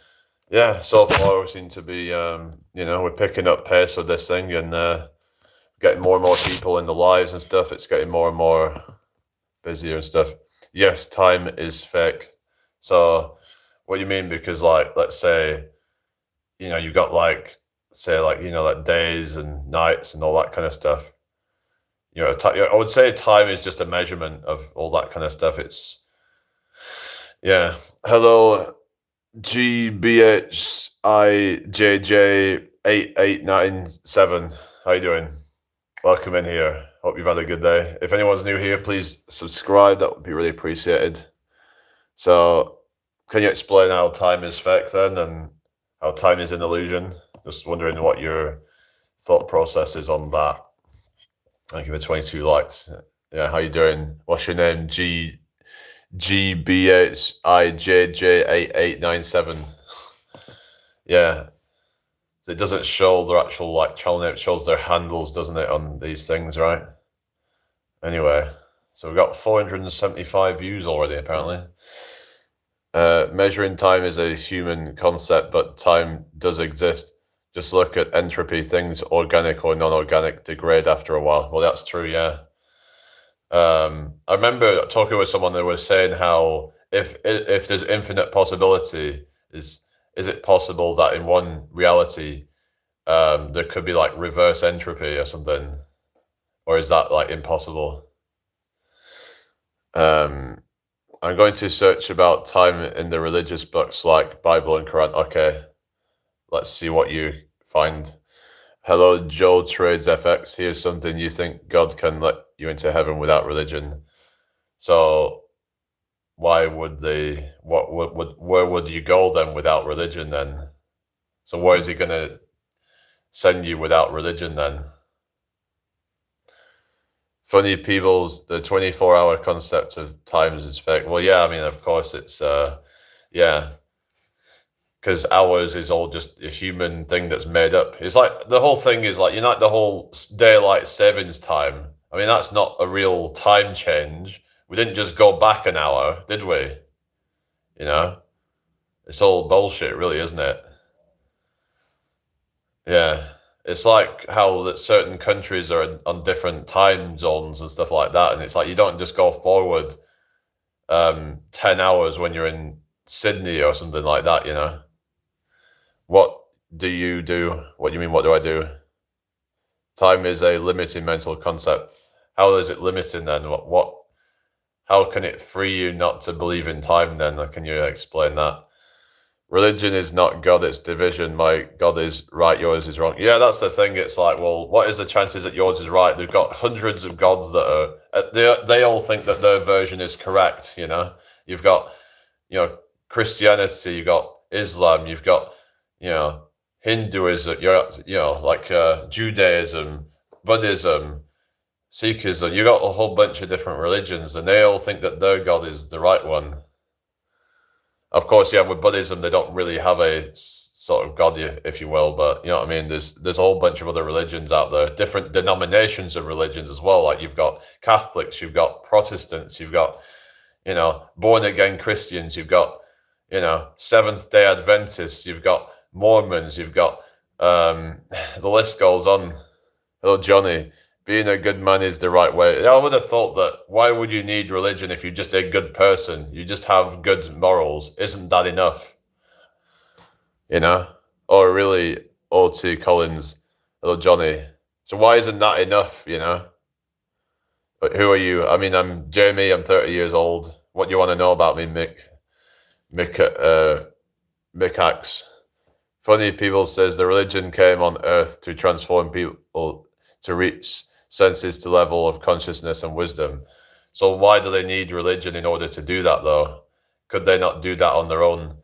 yeah, so far we seem to be, we're picking up pace with this thing, and getting more and more people in the lives and stuff. It's getting more and more busier and stuff. Yes, time is fake. So what do you mean? Because like, let's say, you've got like, say like, like days and nights and all that kind of stuff. I would say time is just a measurement of all that kind of stuff. It's, yeah. Hello, GBHIJJ8897. How you doing? Welcome in here. Hope you've had a good day. If anyone's new here, please subscribe. That would be really appreciated. So, can you explain how time is fake then, and how time is an illusion? Just wondering what your thought process is on that. Thank you for 22 likes. Yeah, how you doing? What's your name? GBHIJJ8897. Yeah. It doesn't show their actual like channel name, it shows their handles, doesn't it, on these things, right? Anyway, so we've got 475 views already, apparently. Measuring time is a human concept, but time does exist. Just look at entropy. Things organic or non-organic degrade after a while. Well, that's true, yeah. I remember talking with someone that was saying how if there's infinite possibility, is it possible that in one reality there could be like reverse entropy or something, or is that like impossible? I'm going to search about time in the religious books like Bible and Quran. Okay, let's see what you find. Hello, Joel Trades FX. Here's something you think God can let you into heaven without religion. So why would they? Where would you go then without religion then? So where is he going to send you without religion then? Funny people's the 24-hour concept of times is fake. Well, yeah, I mean, of course it's yeah, because hours is all just a human thing that's made up. It's like the whole thing is like, the whole daylight savings time. I mean, that's not a real time change. We didn't just go back an hour, did we? It's all bullshit, really, isn't it? Yeah. It's like how that certain countries are on different time zones and stuff like that, and it's like you don't just go forward 10 hours when you're in Sydney or something like that, What do you do? What do you mean, what do I do? Time is a limiting mental concept. How is it limiting then? How can it free you not to believe in time then? Can you explain that? Religion is not God, it's division. My God is right, yours is wrong. Yeah, that's the thing. It's like, well, what is the chances that yours is right? They've got hundreds of gods that are, they all think that their version is correct, You've got, Christianity, you've got Islam, you've got, Hinduism, Judaism, Buddhism, Sikhism. You've got a whole bunch of different religions, and they all think that their God is the right one. Of course, yeah, with Buddhism, they don't really have a sort of God, if you will, but you know what I mean? There's a whole bunch of other religions out there, different denominations of religions as well. Like you've got Catholics, you've got Protestants, you've got, born again Christians, you've got, Seventh-day Adventists, you've got Mormons, you've got, the list goes on. Hello, Johnny. Being a good man is the right way. I would have thought that why would you need religion if you're just a good person? You just have good morals. Isn't that enough? Or really, O.T. Collins, hello, Johnny. So why isn't that enough, But who are you? I mean, I'm Jamie. I'm 30 years old. What do you want to know about me, Mikax? Funny people says the religion came on earth to transform people to reach senses to level of consciousness and wisdom. So why do they need religion in order to do that, though? Could they not do that on their own?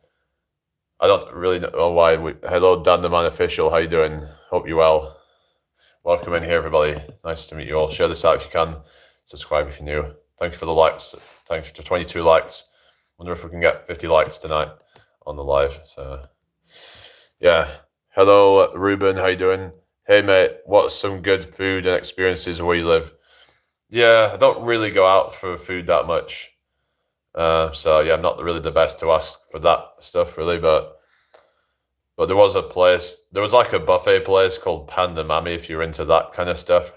I don't really know why. Hello, Dan the Man Official. How you doing? Hope you're well. Welcome in here, everybody. Nice to meet you all. Share this out if you can. Subscribe if you're new. Thank you for the likes. Thanks for 22 likes. Wonder if we can get 50 likes tonight on the live. So, yeah. Hello, Ruben. How you doing? Hey, mate. What's some good food and experiences where you live? Yeah, I don't really go out for food that much. So yeah, I'm not really the best to ask for that stuff, really. But there was a place. There was like a buffet place called Panda Mami. If you're into that kind of stuff,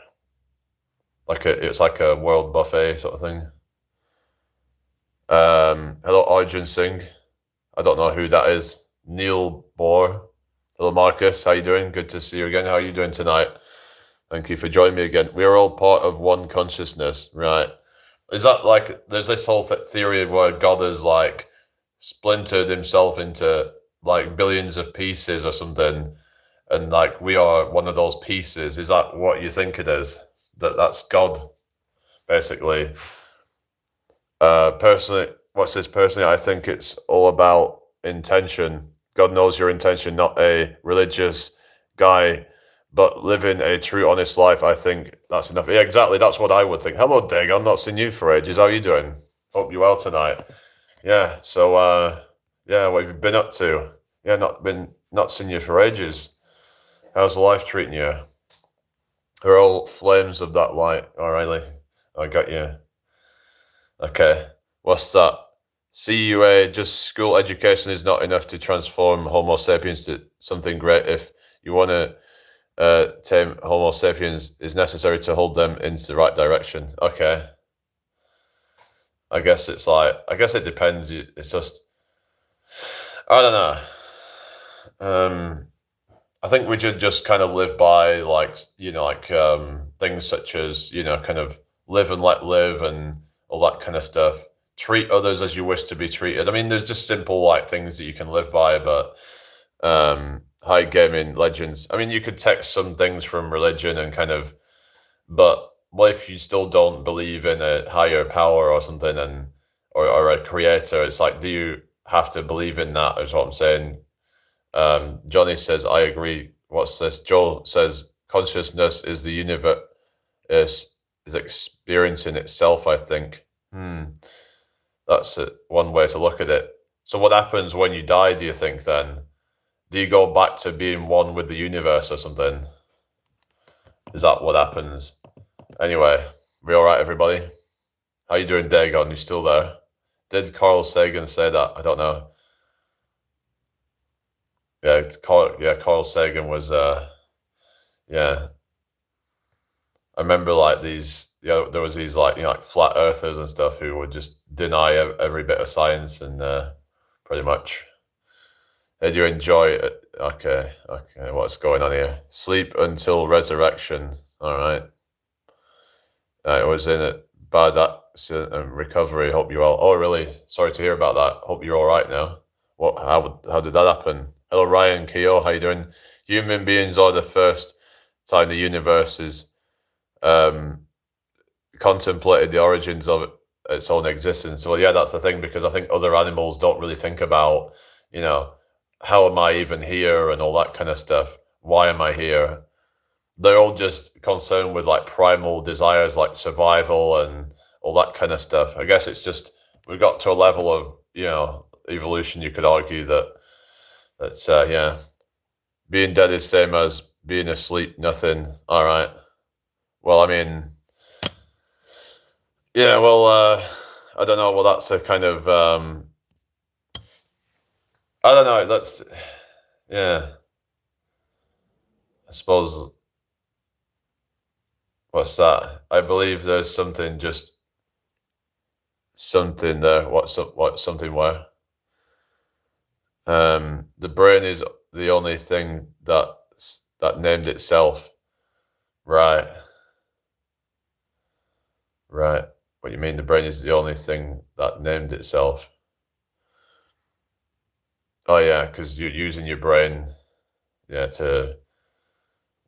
it's like a world buffet sort of thing. Hello, Arjun Singh. I don't know who that is. Neil Bohr. Hello, Marcus. How you doing? Good to see you again. How are you doing tonight? Thank you for joining me again. We are all part of one consciousness, right? Is that like there's this whole theory where God has like splintered himself into like billions of pieces or something, and like we are one of those pieces? Is that what you think it is? That's God, basically? Personally, what's this personally? I think it's all about intention. God knows your intention, not a religious guy, but living a true, honest life. I think that's enough. Yeah, exactly. That's what I would think. Hello, Dig. I've not seen you for ages. How are you doing? Hope you're well tonight. Yeah. So, yeah, what have you been up to? Yeah, not seen you for ages. How's life treating you? They're all flames of that light. Oh, really? I got you. Okay. What's that? CUA, just school education is not enough to transform Homo sapiens to something great. If you want to tame Homo sapiens, is necessary to hold them into the right direction. Okay. I guess it depends. It's just, I don't know. I think we should just kind of live by things such as, kind of live and let live and all that kind of stuff. Treat others as you wish to be treated. I mean, there's just simple like things that you can live by, but high gaming legends. I mean, you could text some things from religion and kind of, but what if you still don't believe in a higher power or something or a creator? It's like, do you have to believe in that? Is what I'm saying. Johnny says, I agree. What's this? Joel says, consciousness is the universe is experiencing itself, I think. That's one way to look at it. So what happens when you die, do you think then? Do you go back to being one with the universe or something? Is that what happens? Anyway, we all right, everybody? How you doing, Dagon? You still there? Did Carl Sagan say that? I don't know. Yeah, Carl Sagan was, yeah. I remember like there was these like flat earthers and stuff who would just deny every bit of science and pretty much. Did you enjoy it? Okay, what's going on here? Sleep until resurrection. All right. I was in a bad accident and recovery. Hope you're well. Oh, really? Sorry to hear about that. Hope you're all right now. How did that happen? Hello, Ryan Keogh. How you doing? Human beings are the first time the universe is contemplated the origins of its own existence. Well, yeah, that's the thing, because I think other animals don't really think about, how am I even here and all that kind of stuff. Why am I here? They're all just concerned with like primal desires like survival and all that kind of stuff. I guess it's just we've got to a level of, evolution, you could argue that's yeah. Being dead is same as being asleep, nothing. All right. Well, I mean, yeah, well, I don't know. Well, that's a kind of, I don't know. That's, yeah, I suppose, what's that? I believe there's something there. What something where? The brain is the only thing that named itself. Right. Right. What you mean? The brain is the only thing that named itself? Oh yeah, because you're using your brain, yeah,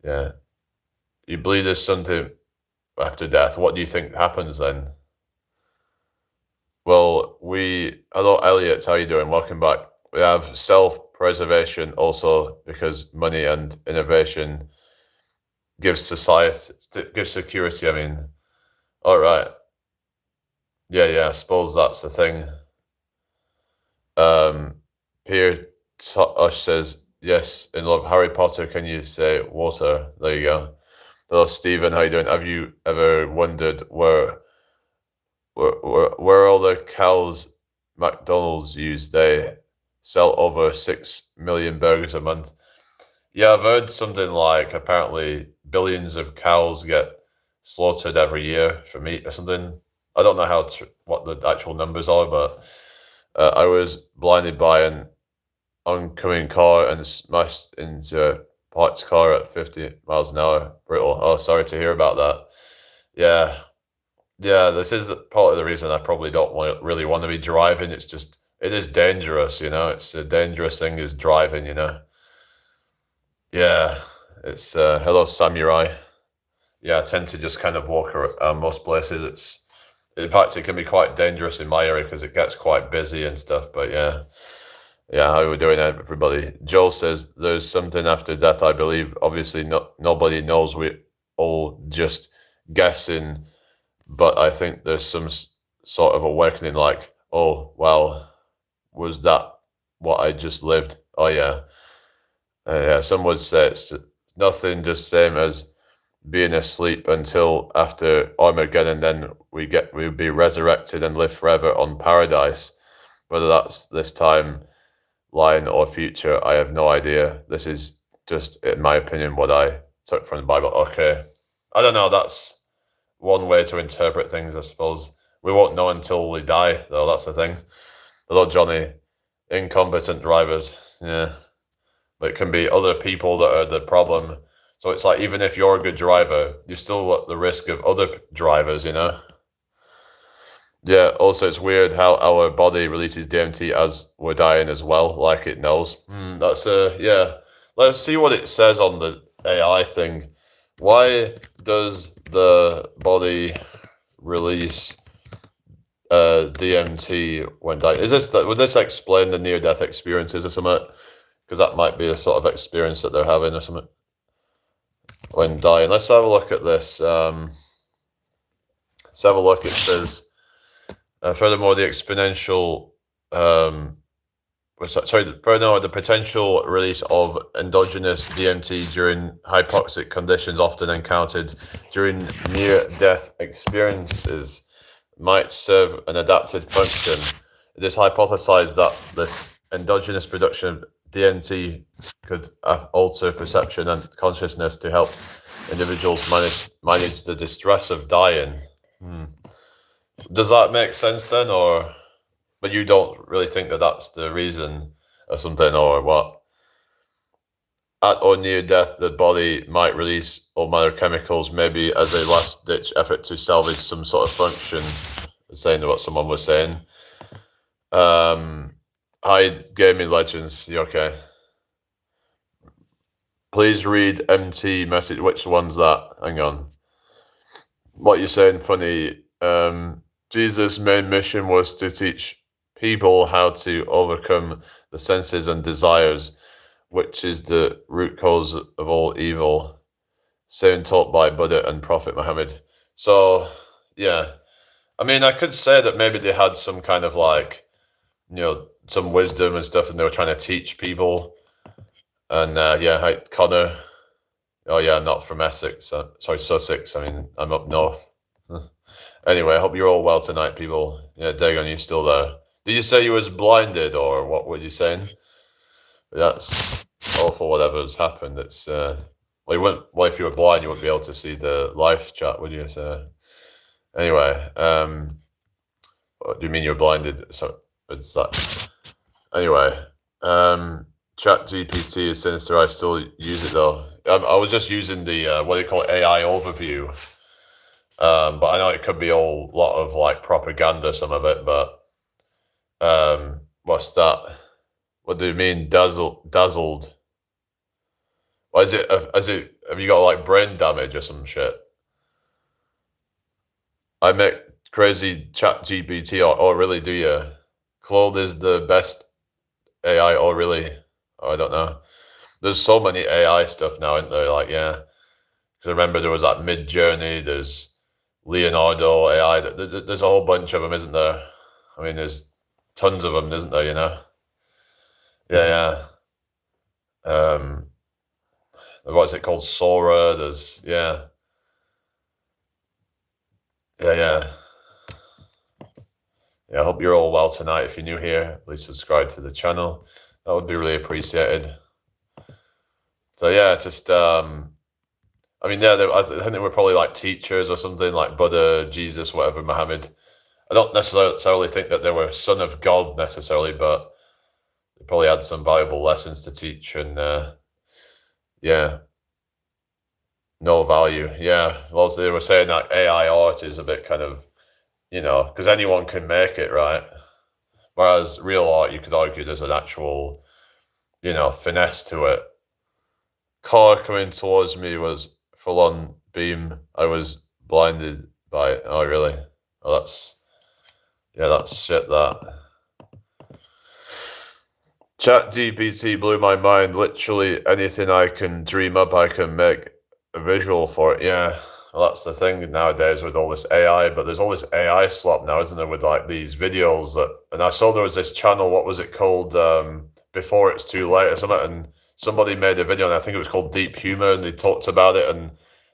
yeah. You believe there's something after death. What do you think happens then? Well, hello Elliot, how you doing? Welcome back. We have self-preservation also because money and innovation gives society, gives security. I mean, all right, yeah. I suppose that's the thing. Pierre Tosh says yes. In love, Harry Potter. Can you say water? There you go. Hello, Stephen. How you doing? Have you ever wondered where all the cows McDonald's use? They sell over 6 million burgers a month. Yeah, I've heard something like apparently billions of cows get slaughtered every year for meat or something. I don't know what the actual numbers are, but I was blinded by an oncoming car and smashed into a parked car at 50 miles an hour. Brutal. Oh, sorry to hear about that. Yeah, yeah. This is part of the reason I probably don't really want to be driving. It's just it is dangerous, you know. It's a dangerous thing is driving, you know. Yeah, it's hello samurai. Yeah, I tend to just kind of walk around most places. In fact, it can be quite dangerous in my area because it gets quite busy and stuff. But yeah, how are we doing, everybody? Joel says there's something after death. I believe. Obviously, nobody knows. We all just guessing. But I think there's some sort of awakening. Like, oh well, was that what I just lived? Oh yeah. Yeah, some would say it's nothing, just same as being asleep until after Armageddon, then we'll be resurrected and live forever on paradise. Whether that's this time line or future, I have no idea. This is just, in my opinion, what I took from the Bible. Okay. I don't know, that's one way to interpret things, I suppose. We won't know until we die, though, that's the thing. Hello, Johnny. Incompetent drivers. Yeah. But it can be other people that are the problem. So it's like even if you're a good driver, you're still at the risk of other drivers, you know? Yeah, also it's weird how our body releases DMT as we're dying as well, like it knows. That's yeah. Let's see what it says on the AI thing. Why does the body release DMT when dying? Would this explain the near-death experiences or something? Because that might be a sort of experience that they're having or something when dying. Let's have a look at this. Let's have a look. It says, furthermore, the exponential, furthermore, the potential release of endogenous DMT during hypoxic conditions often encountered during near-death experiences might serve an adaptive function. It is hypothesized that this endogenous production of DMT could alter perception and consciousness to help individuals manage the distress of dying. Does that make sense then, or? But you don't really think that that's the reason or something, or what? At or near death, the body might release all manner of chemicals, maybe as a last-ditch effort to salvage some sort of function. Saying what someone was saying. Hi, Gaming Legends. You okay? Please read MT message. Which one's that? Hang on. What you're saying, funny. Jesus' main mission was to teach people how to overcome the senses and desires, which is the root cause of all evil. Same taught by Buddha and Prophet Muhammad. So, yeah. I mean, I could say that maybe they had some kind of like, some wisdom and stuff, and they were trying to teach people. And yeah, hi, Connor. Oh yeah, I'm not from Essex. Sorry, Sussex. I mean, I'm up north. Anyway, I hope you're all well tonight, people. Yeah, Dagon, you still there? Did you say you was blinded, or what were you saying? That's awful. Whatever's happened. It's well, if you were blind, you wouldn't be able to see the live chat, would you? So anyway, what do you mean you're blinded? So it's that. Anyway, Chat GPT is sinister. I still use it though. I was just using the what they call AI overview, but I know it could be a lot of like propaganda, some of it. But what's that? What do you mean dazzled? Why is it? Have you got like brain damage or some shit? I make crazy Chat GPT. Or really, do you? Claude is the best AI. Or really? I don't know. There's so many AI stuff now, isn't there? Like, yeah. Because I remember there was that Mid-Journey, there's Leonardo AI. There's a whole bunch of them, isn't there? I mean, there's tons of them, isn't there? Yeah. What is it called? Sora. Yeah. Yeah, I hope you're all well tonight. If you're new here, please subscribe to the channel. That would be really appreciated. So yeah, just I mean, yeah, I think they were probably like teachers or something, like Buddha, Jesus, whatever, Muhammad. I don't necessarily think that they were son of God necessarily, but they probably had some valuable lessons to teach, and yeah, no value. Yeah, well, they were saying that AI art is a bit kind of, because anyone can make it, right? Whereas real art, you could argue there's an actual, finesse to it. Car coming towards me was full on beam. I was blinded by it. Oh, really? Oh, that's shit, that. ChatGPT blew my mind. Literally anything I can dream up, I can make a visual for it. Yeah. Well, that's the thing nowadays with all this AI, but there's all this AI slop now, isn't there, with like these videos and I saw there was this channel, what was it called? Before It's Too Late or something, and somebody made a video, and I think it was called Deep Humor, and they talked about it, and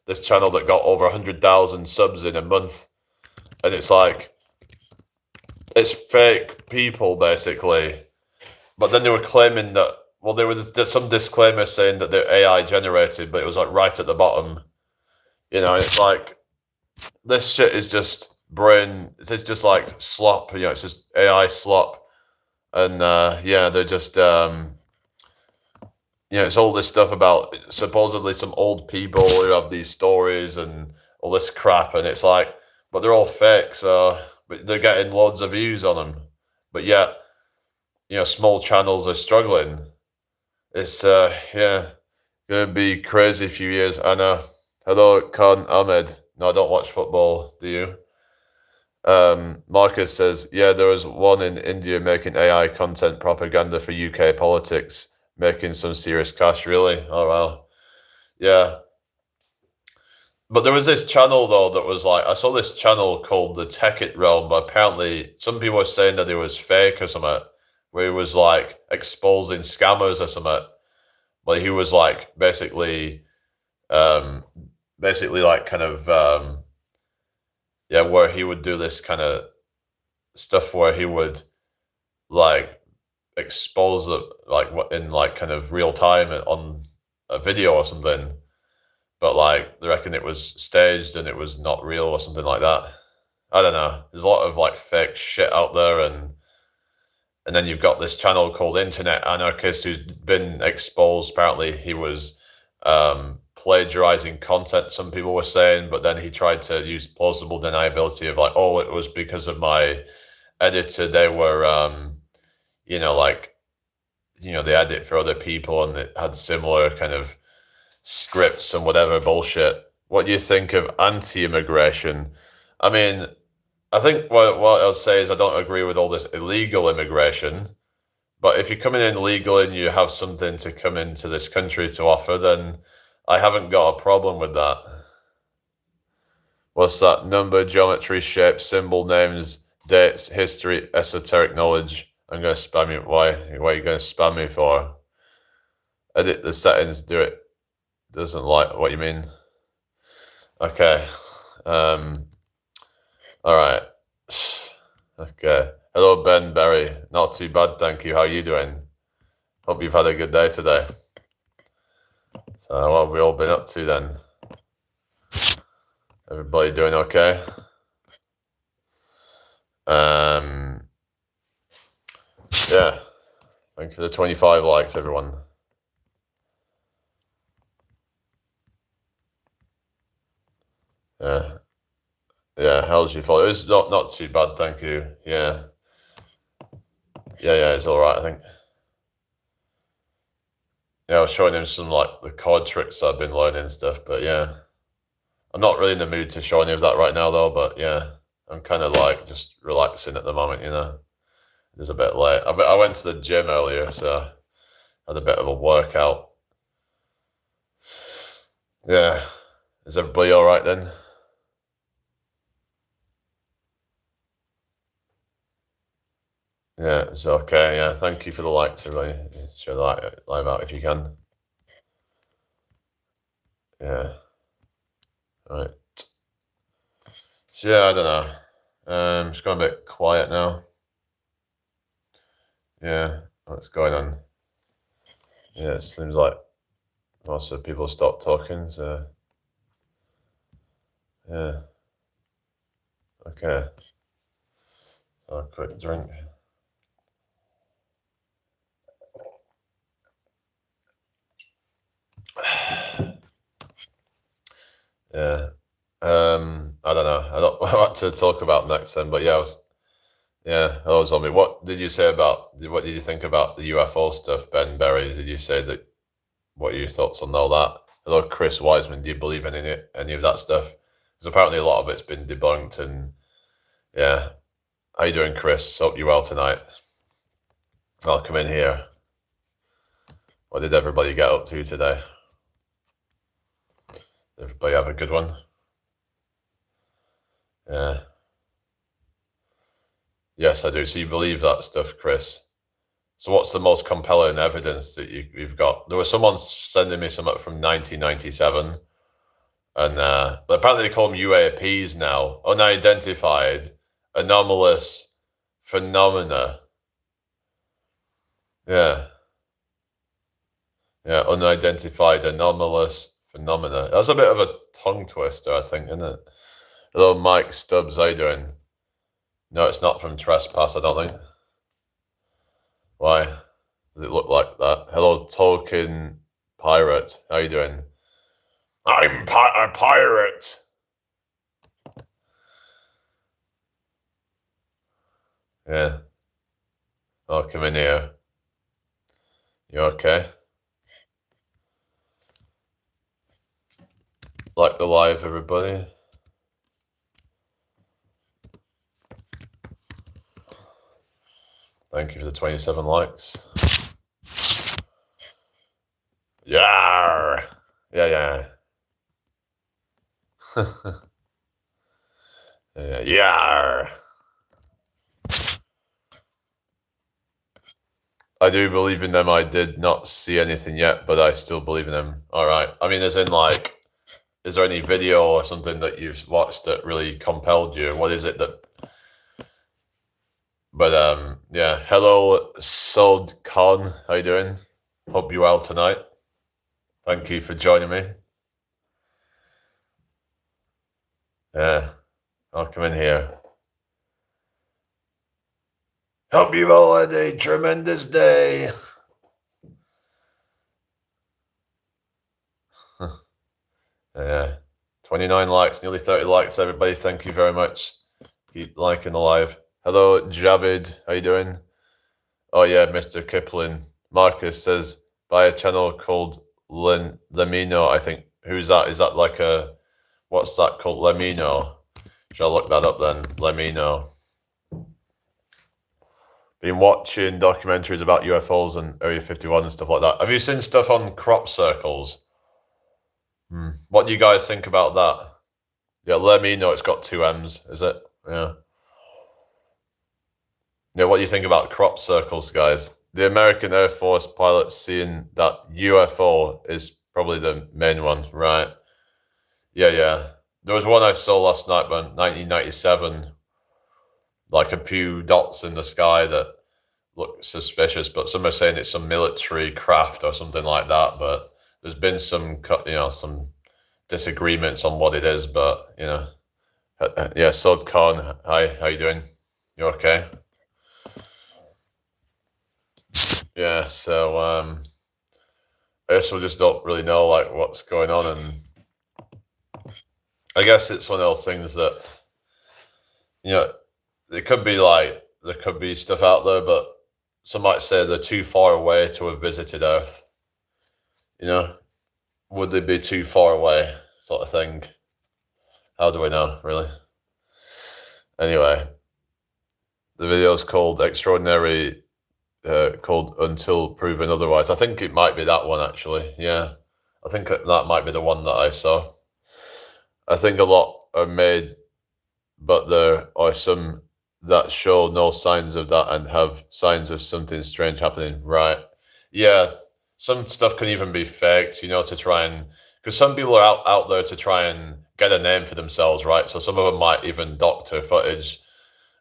this channel that got over 100,000 subs in a month, and it's like, it's fake people basically. But then they were claiming that, well, there's some disclaimer saying that they're AI generated, but it was like right at the bottom. It's like, this shit is just it's just like slop, it's just AI slop. And yeah, they're just, it's all this stuff about supposedly some old people who have these stories and all this crap. And it's like, but they're all fake. So, but they're getting loads of views on them. But yet, small channels are struggling. It's yeah, gonna be crazy few years. I know. Hello, Khan Ahmed. No, I don't watch football. Do you? Marcus says, yeah, there was one in India making AI content propaganda for UK politics, making some serious cash. Really? Oh wow. Yeah. But there was this channel though that was like, I saw this channel called the Tech It Realm, but apparently some people were saying that it was fake or something, where he was like exposing scammers or something. But he was like basically like kind of yeah, where he would do this kind of stuff where he would like expose it like what in like kind of real time on a video or something, but like they reckon it was staged and it was not real or something like that. I don't know. There's a lot of like fake shit out there, and then you've got this channel called Internet Anarchist who's been exposed. Apparently, he was plagiarizing content, some people were saying, but then he tried to use plausible deniability of like, oh, it was because of my editor. They were, they edit for other people and it had similar kind of scripts and whatever bullshit. What do you think of anti-immigration? I mean, I think what I'll say is I don't agree with all this illegal immigration, but if you're coming in legal and you have something to come into this country to offer, then I haven't got a problem with that. What's that? Number, geometry, shape, symbol, names, dates, history, esoteric knowledge. I'm going to spam you. Why? What are you going to spam me for? Edit the settings. Do it. Doesn't like what you mean. Okay. All right. Okay. Hello, Ben Berry. Not too bad, thank you. How are you doing? Hope you've had a good day today. So what have we all been up to then? Everybody doing okay? Yeah. Thank you for the 25 likes, everyone. Yeah. Yeah, how's your follow? It's not too bad, thank you. Yeah. Yeah, it's alright, I think. Yeah, I was showing him some like the card tricks I've been learning and stuff, but yeah. I'm not really in the mood to show any of that right now though, but yeah. I'm kind of like just relaxing at the moment, It's a bit late. I went to the gym earlier, so I had a bit of a workout. Yeah. Is everybody all right then? Yeah, it's okay. Yeah, thank you for the likes, everybody. Share the live out if you can. Yeah. All right. So yeah, I don't know. It's going a bit quiet now. Yeah, what's going on? Yeah, it seems like most of the people stopped talking. So yeah. Okay. So a quick drink. Yeah. I don't know. I don't know what to talk about next then, but yeah, hello zombie. What did you say about what did you think about the UFO stuff, Ben Berry? Did you say that what are your thoughts on all that? Hello, Chris Wiseman, do you believe in any of that stuff? Because apparently a lot of it's been debunked and yeah. How you doing, Chris? Hope you're well tonight. I'll come in here. What did everybody get up to today? Everybody have a good one? Yeah. Yes, I do. So you believe that stuff, Chris? So what's the most compelling evidence that you've got? There was someone sending me something from 1997, and but apparently they call them UAPs now, unidentified anomalous phenomena. Yeah, yeah, unidentified anomalous phenomena. That's a bit of a tongue twister, I think, isn't it? Hello, Mike Stubbs. How you doing? No, it's not from Trespass, I don't think. Why does it look like that? Hello, Tolkien Pirate. How you doing? I'm a pirate. Yeah. I'll come in here. You okay? Like the live, everybody. Thank you for the 27 likes. Yar! Yeah. Yeah. Yar! I do believe in them. I did not see anything yet, but I still believe in them. All right. I mean, as in, like, is there any video or something that you've watched that really compelled you? What is it that? But yeah. Hello, Sod Khan. How you doing? Hope you're well tonight. Thank you for joining me. Yeah, I'll come in here. Hope you've all had a tremendous day. Yeah, 29 likes, nearly 30 likes, everybody. Thank you very much. Keep liking the live. Hello, Javid. How you doing? Oh yeah, Mr. Kipling. Marcus says, buy a channel called Lemino, I think. Who's that? Is that like a, what's that called? Lemino. Should I look that up then? Lemino. Been watching documentaries about UFOs and Area 51 and stuff like that. Have you seen stuff on crop circles? What do you guys think about that? Yeah, let me know. It's got 2 M's, is it? Yeah. Yeah, what do you think about crop circles, guys? The American Air Force pilots seeing that UFO is probably the main one, right? Yeah. There was one I saw last night, man, 1997, like a few dots in the sky that look suspicious, but some are saying it's some military craft or something like that. But there's been some disagreements on what it is. But yeah. Sod Khan, hi, how you doing? You okay? Yeah. So I guess we just don't really know like what's going on, and I guess it's one of those things that there could be stuff out there, but some might say they're too far away to have visited Earth. Would they be too far away, sort of thing? How do we know, really? Anyway, the video is called Extraordinary, called Until Proven Otherwise. I think it might be that one, actually. Yeah, I think that might be the one that I saw. I think a lot are made, but there are some that show no signs of that and have signs of something strange happening. Right. Yeah. Some stuff can even be faked, to try and, because some people are out there to try and get a name for themselves, right? So some of them might even doctor footage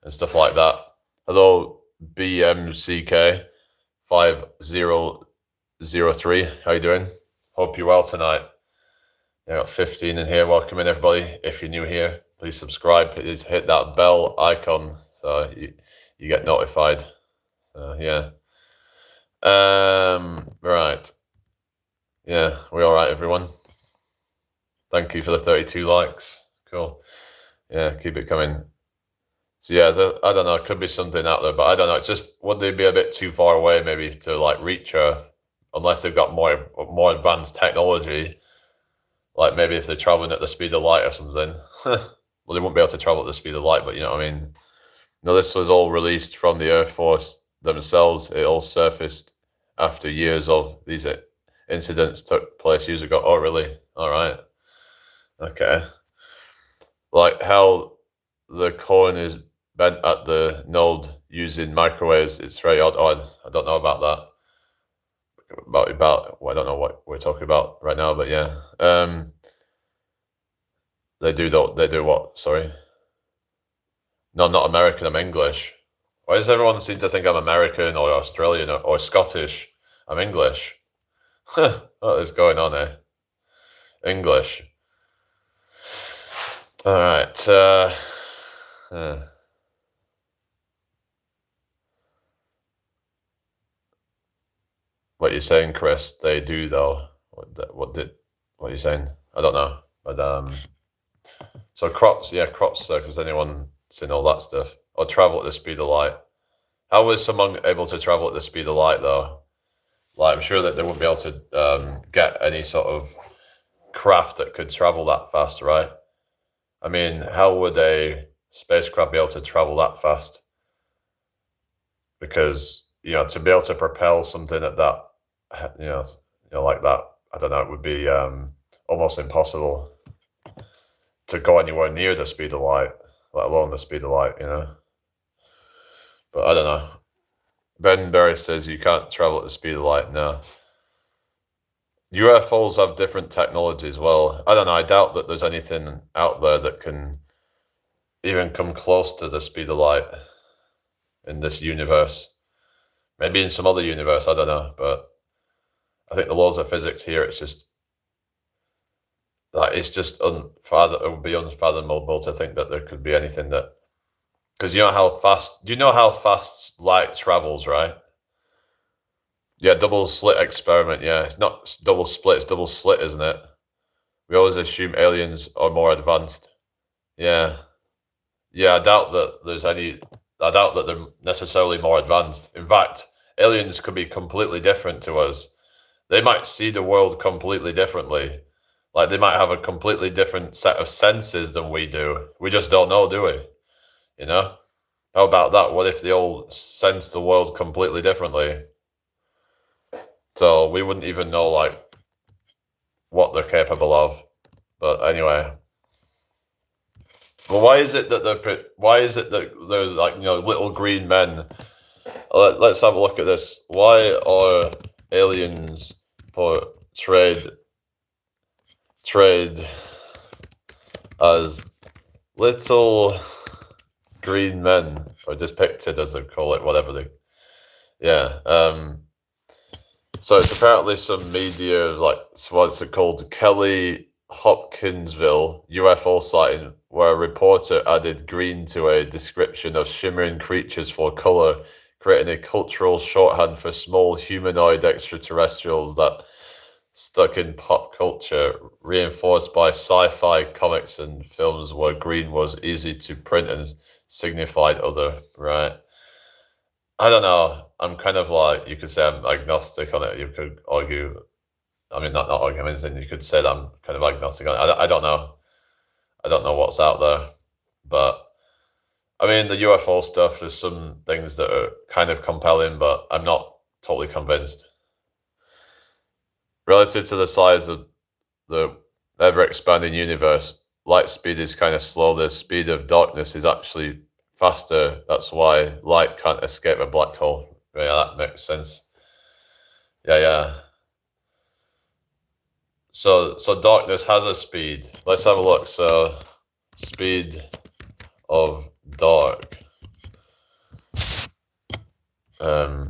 and stuff like that. Hello, BMCK 5003. How you doing? Hope you're well tonight. I got 15 in here. Welcome in, everybody. If you're new here, please subscribe. Please hit that bell icon so you get notified. So yeah. Right. Yeah, we all right, everyone? Thank you for the 32 likes. Cool. Yeah, keep it coming. So yeah, I don't know. It could be something out there, but I don't know. It's just, would they be a bit too far away maybe to like reach Earth, unless they've got more advanced technology? Like maybe if they're traveling at the speed of light or something. Well, they won't be able to travel at the speed of light, but you know what I mean. No, this was all released from the Air Force themselves. It all surfaced after years of these incidents took place years ago. Oh, really? All right. Okay. Like how the corn is bent at the node using microwaves. It's very odd. I don't know about that. Well, I don't know what we're talking about right now, but yeah. They do what? Sorry. No, I'm not American. I'm English. Why does everyone seem to think I'm American or Australian or Scottish? I'm English. What is going on here? English. All right. What you're saying, Chris? They do though. What are you saying? I don't know. But so crops, yeah, crops. Because anyone seen all that stuff or travel at the speed of light? How was someone able to travel at the speed of light though? Like I'm sure that they wouldn't be able to get any sort of craft that could travel that fast, right? I mean, how would a spacecraft be able to travel that fast? Because to be able to propel something at that, like that, I don't know, it would be almost impossible to go anywhere near the speed of light, let alone the speed of light, But I don't know. Ben Berry says you can't travel at the speed of light. No. UFOs have different technology as well. I don't know. I doubt that there's anything out there that can even come close to the speed of light in this universe. Maybe in some other universe, I don't know. But I think the laws of physics here, it's just like it would be unfathomable to think that there could be anything that, because you know how fast light travels, right? Yeah, double slit experiment. Yeah, it's not double split, it's double slit, isn't it? We always assume aliens are more advanced. Yeah. Yeah, I doubt that they're necessarily more advanced. In fact, aliens could be completely different to us. They might see the world completely differently. Like they might have a completely different set of senses than we do. We just don't know, do we? How about that? What if they all sense the world completely differently? So we wouldn't even know like what they're capable of. But anyway. Well, why is it that they're like little green men? Let's have a look at this. Why are aliens portrayed as little green men, or depicted as they call it, whatever they? Yeah. So it's apparently some media, like what's it called, Kelly Hopkinsville UFO sighting, where a reporter added green to a description of shimmering creatures for color, creating a cultural shorthand for small humanoid extraterrestrials that stuck in pop culture, reinforced by sci-fi comics and films where green was easy to print and signified other. Right. I don't know. I'm kind of like, you could say I'm agnostic on it. You could argue, I mean, not argue anything. You could say that I'm kind of agnostic on it. I don't know. I don't know what's out there. But I mean, the UFO stuff, there's some things that are kind of compelling, but I'm not totally convinced. Relative to the size of the ever expanding universe, light speed is kind of slow, the speed of darkness is actually faster. That's why light can't escape a black hole. Yeah, that makes sense. Yeah. So darkness has a speed. Let's have a look. So speed of dark. So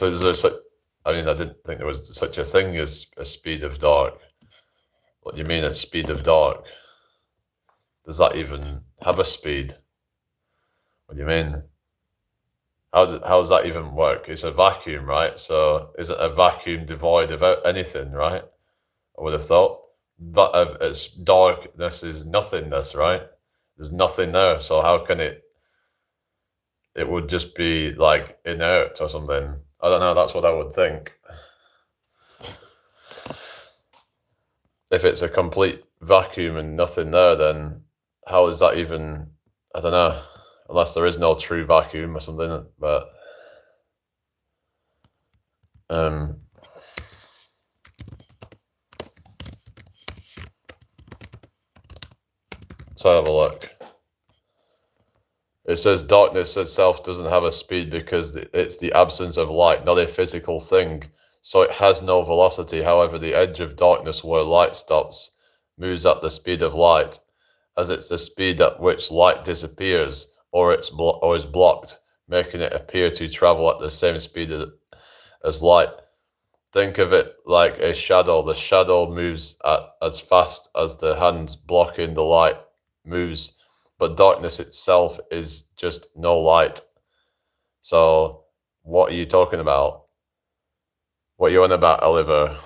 is there such? I mean, I didn't think there was such a thing as a speed of dark. What do you mean a speed of dark? Does that even have a speed? What do you mean? How does that even work? It's a vacuum, right? So isn't a vacuum devoid of anything, right? I would have thought. But it's darkness is nothingness, right? There's nothing there. So how can it would just be like inert or something? I don't know. That's what I would think. If it's a complete vacuum and nothing there, then how is that even? I don't know. Unless there is no true vacuum or something, but so have a look. It says darkness itself doesn't have a speed because it's the absence of light, not a physical thing. So it has no velocity. However, the edge of darkness where light stops moves at the speed of light, as it's the speed at which light disappears or is blocked, making it appear to travel at the same speed as light. Think of it like a shadow. The shadow moves at as fast as the hand blocking the light moves, but darkness itself is just no light. So what are you talking about? What are you on about, Oliver?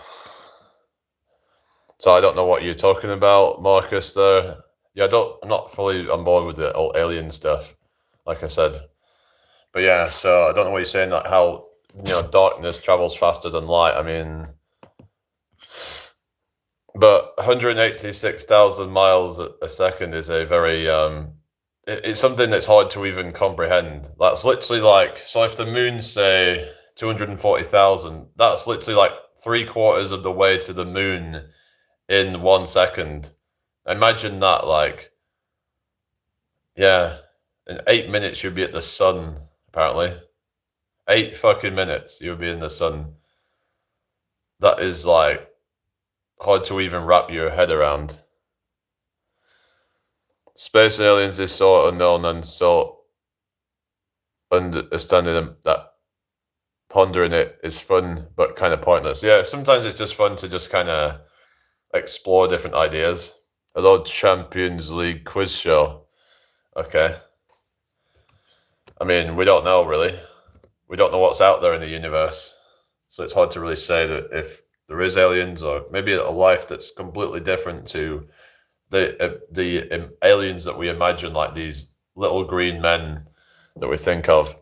So I don't know what you're talking about, Marcus, there. Yeah, I'm not fully on board with the old alien stuff, like I said. But yeah, so I don't know what you're saying, like how, darkness travels faster than light. I mean, but 186,000 miles a second is a very, it's something that's hard to even comprehend. That's literally like, so if the moon's, say, 240,000, that's literally like 3/4 of the way to the moon in 1 second. Imagine that, like, yeah, in 8 minutes you'll be at the sun, apparently. 8 fucking minutes you'll be in the sun. That is like hard to even wrap your head around. Space aliens is so unknown and so understanding them that pondering it is fun but kind of pointless. Yeah, sometimes it's just fun to just kind of explore different ideas. Hello, Champions League quiz show. Okay. I mean, we don't know really. We don't know what's out there in the universe. So it's hard to really say that if there is aliens or maybe a life that's completely different to the aliens that we imagine, like these little green men that we think of.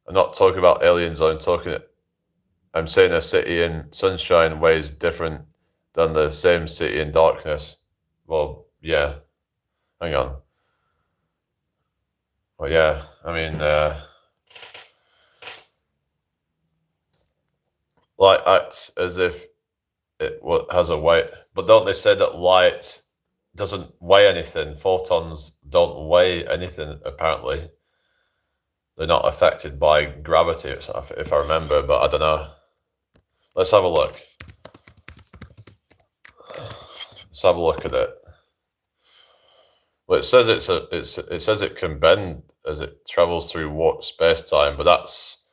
I'm not talking about aliens. I'm saying a city in sunshine way is different than the same city in darkness. Well, yeah. Hang on. Well, yeah. I mean, light acts as if it has a weight, but don't they say that light doesn't weigh anything? Photons don't weigh anything, apparently. They're not affected by gravity, if I remember, but I don't know. Let's have a look. Let's have a look at it. Well, it says it says it can bend as it travels through warp space-time, but that's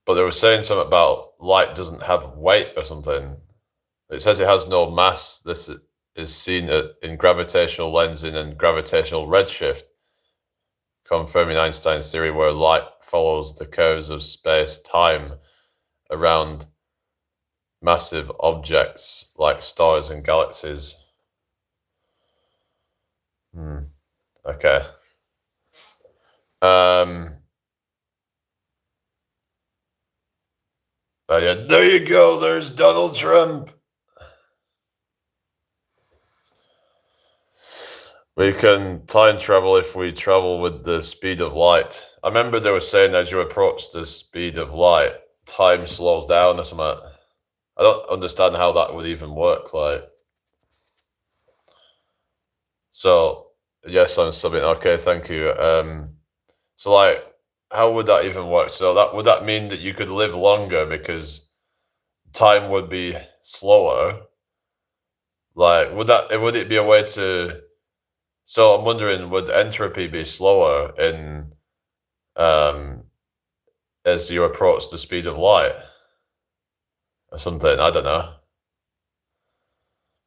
But they were saying something about light doesn't have weight or something. It says it has no mass. This is seen in gravitational lensing and gravitational redshift, confirming Einstein's theory where light follows the curves of space-time around massive objects like stars and galaxies. Okay. Yeah, there you go. There's Donald Trump. We can time travel if we travel with the speed of light. I remember they were saying as you approach the speed of light, time slows down or something. I don't understand how that would even work. Like, so yes, I'm subbing. Okay, thank you. So like, how would that even work? So that would that mean that you could live longer because time would be slower? Like, would it be a way to? So I'm wondering, would entropy be slower in as you approach the speed of light or something? I don't know.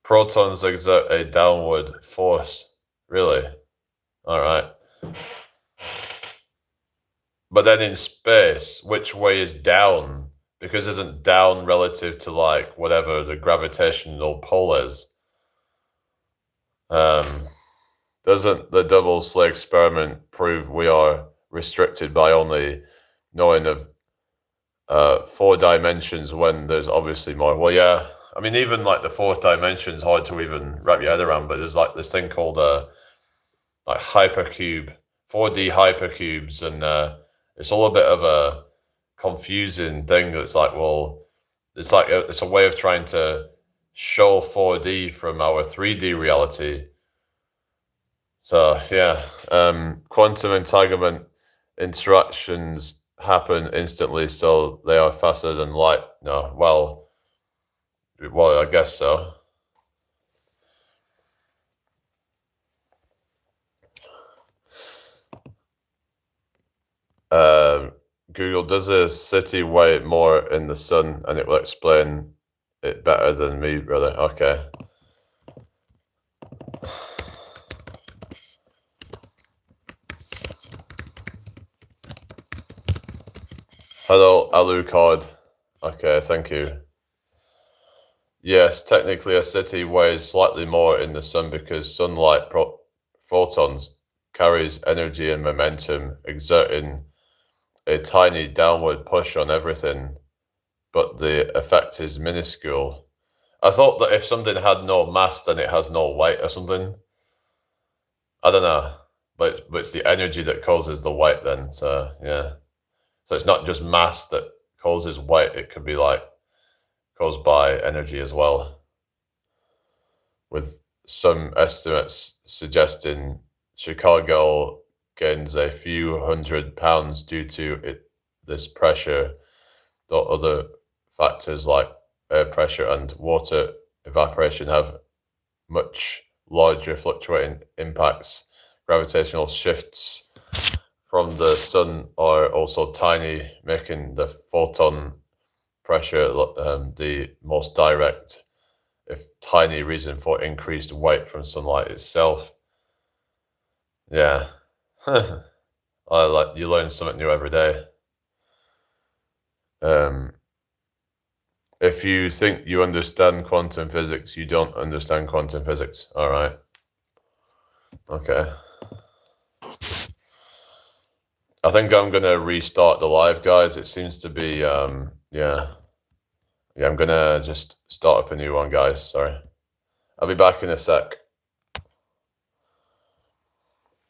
Protons exert a downward force. Really? All right. But then in space, which way is down? Because isn't down relative to like whatever the gravitational pull is? Um, doesn't the double slit experiment prove we are restricted by only knowing of 4 dimensions when there's obviously more? Well, yeah. I mean, even like the fourth dimension is hard to even wrap your head around. But there's like this thing called like hypercube, 4D hypercubes, and it's all a bit of a confusing thing. It's like, well, it's like it's a way of trying to show 4D from our 3D reality. So yeah, quantum entanglement interactions happen instantly, so they are faster than light. No, well, I guess so. Google, does a city weigh more in the sun? And it will explain it better than me, brother. Okay. Hello, Alucard. Okay, thank you. Yes, technically a city weighs slightly more in the sun because sunlight photons carries energy and momentum, exerting a tiny downward push on everything, but the effect is minuscule. I thought that if something had no mass, then it has no weight or something. I don't know, but it's the energy that causes the weight then. So yeah, so it's not just mass that causes weight; it could be like caused by energy as well, with some estimates suggesting Chicago gains a few £100 due to this pressure, though other factors like air pressure and water evaporation have much larger fluctuating impacts. Gravitational shifts from the sun are also tiny, making the photon pressure the most direct, if tiny, reason for increased weight from sunlight itself. Yeah. You learn something new every day. If you think you understand quantum physics, you don't understand quantum physics. All right. Okay. I think I'm gonna restart the live, guys. It seems to be yeah. Yeah, I'm gonna just start up a new one, guys. Sorry. I'll be back in a sec.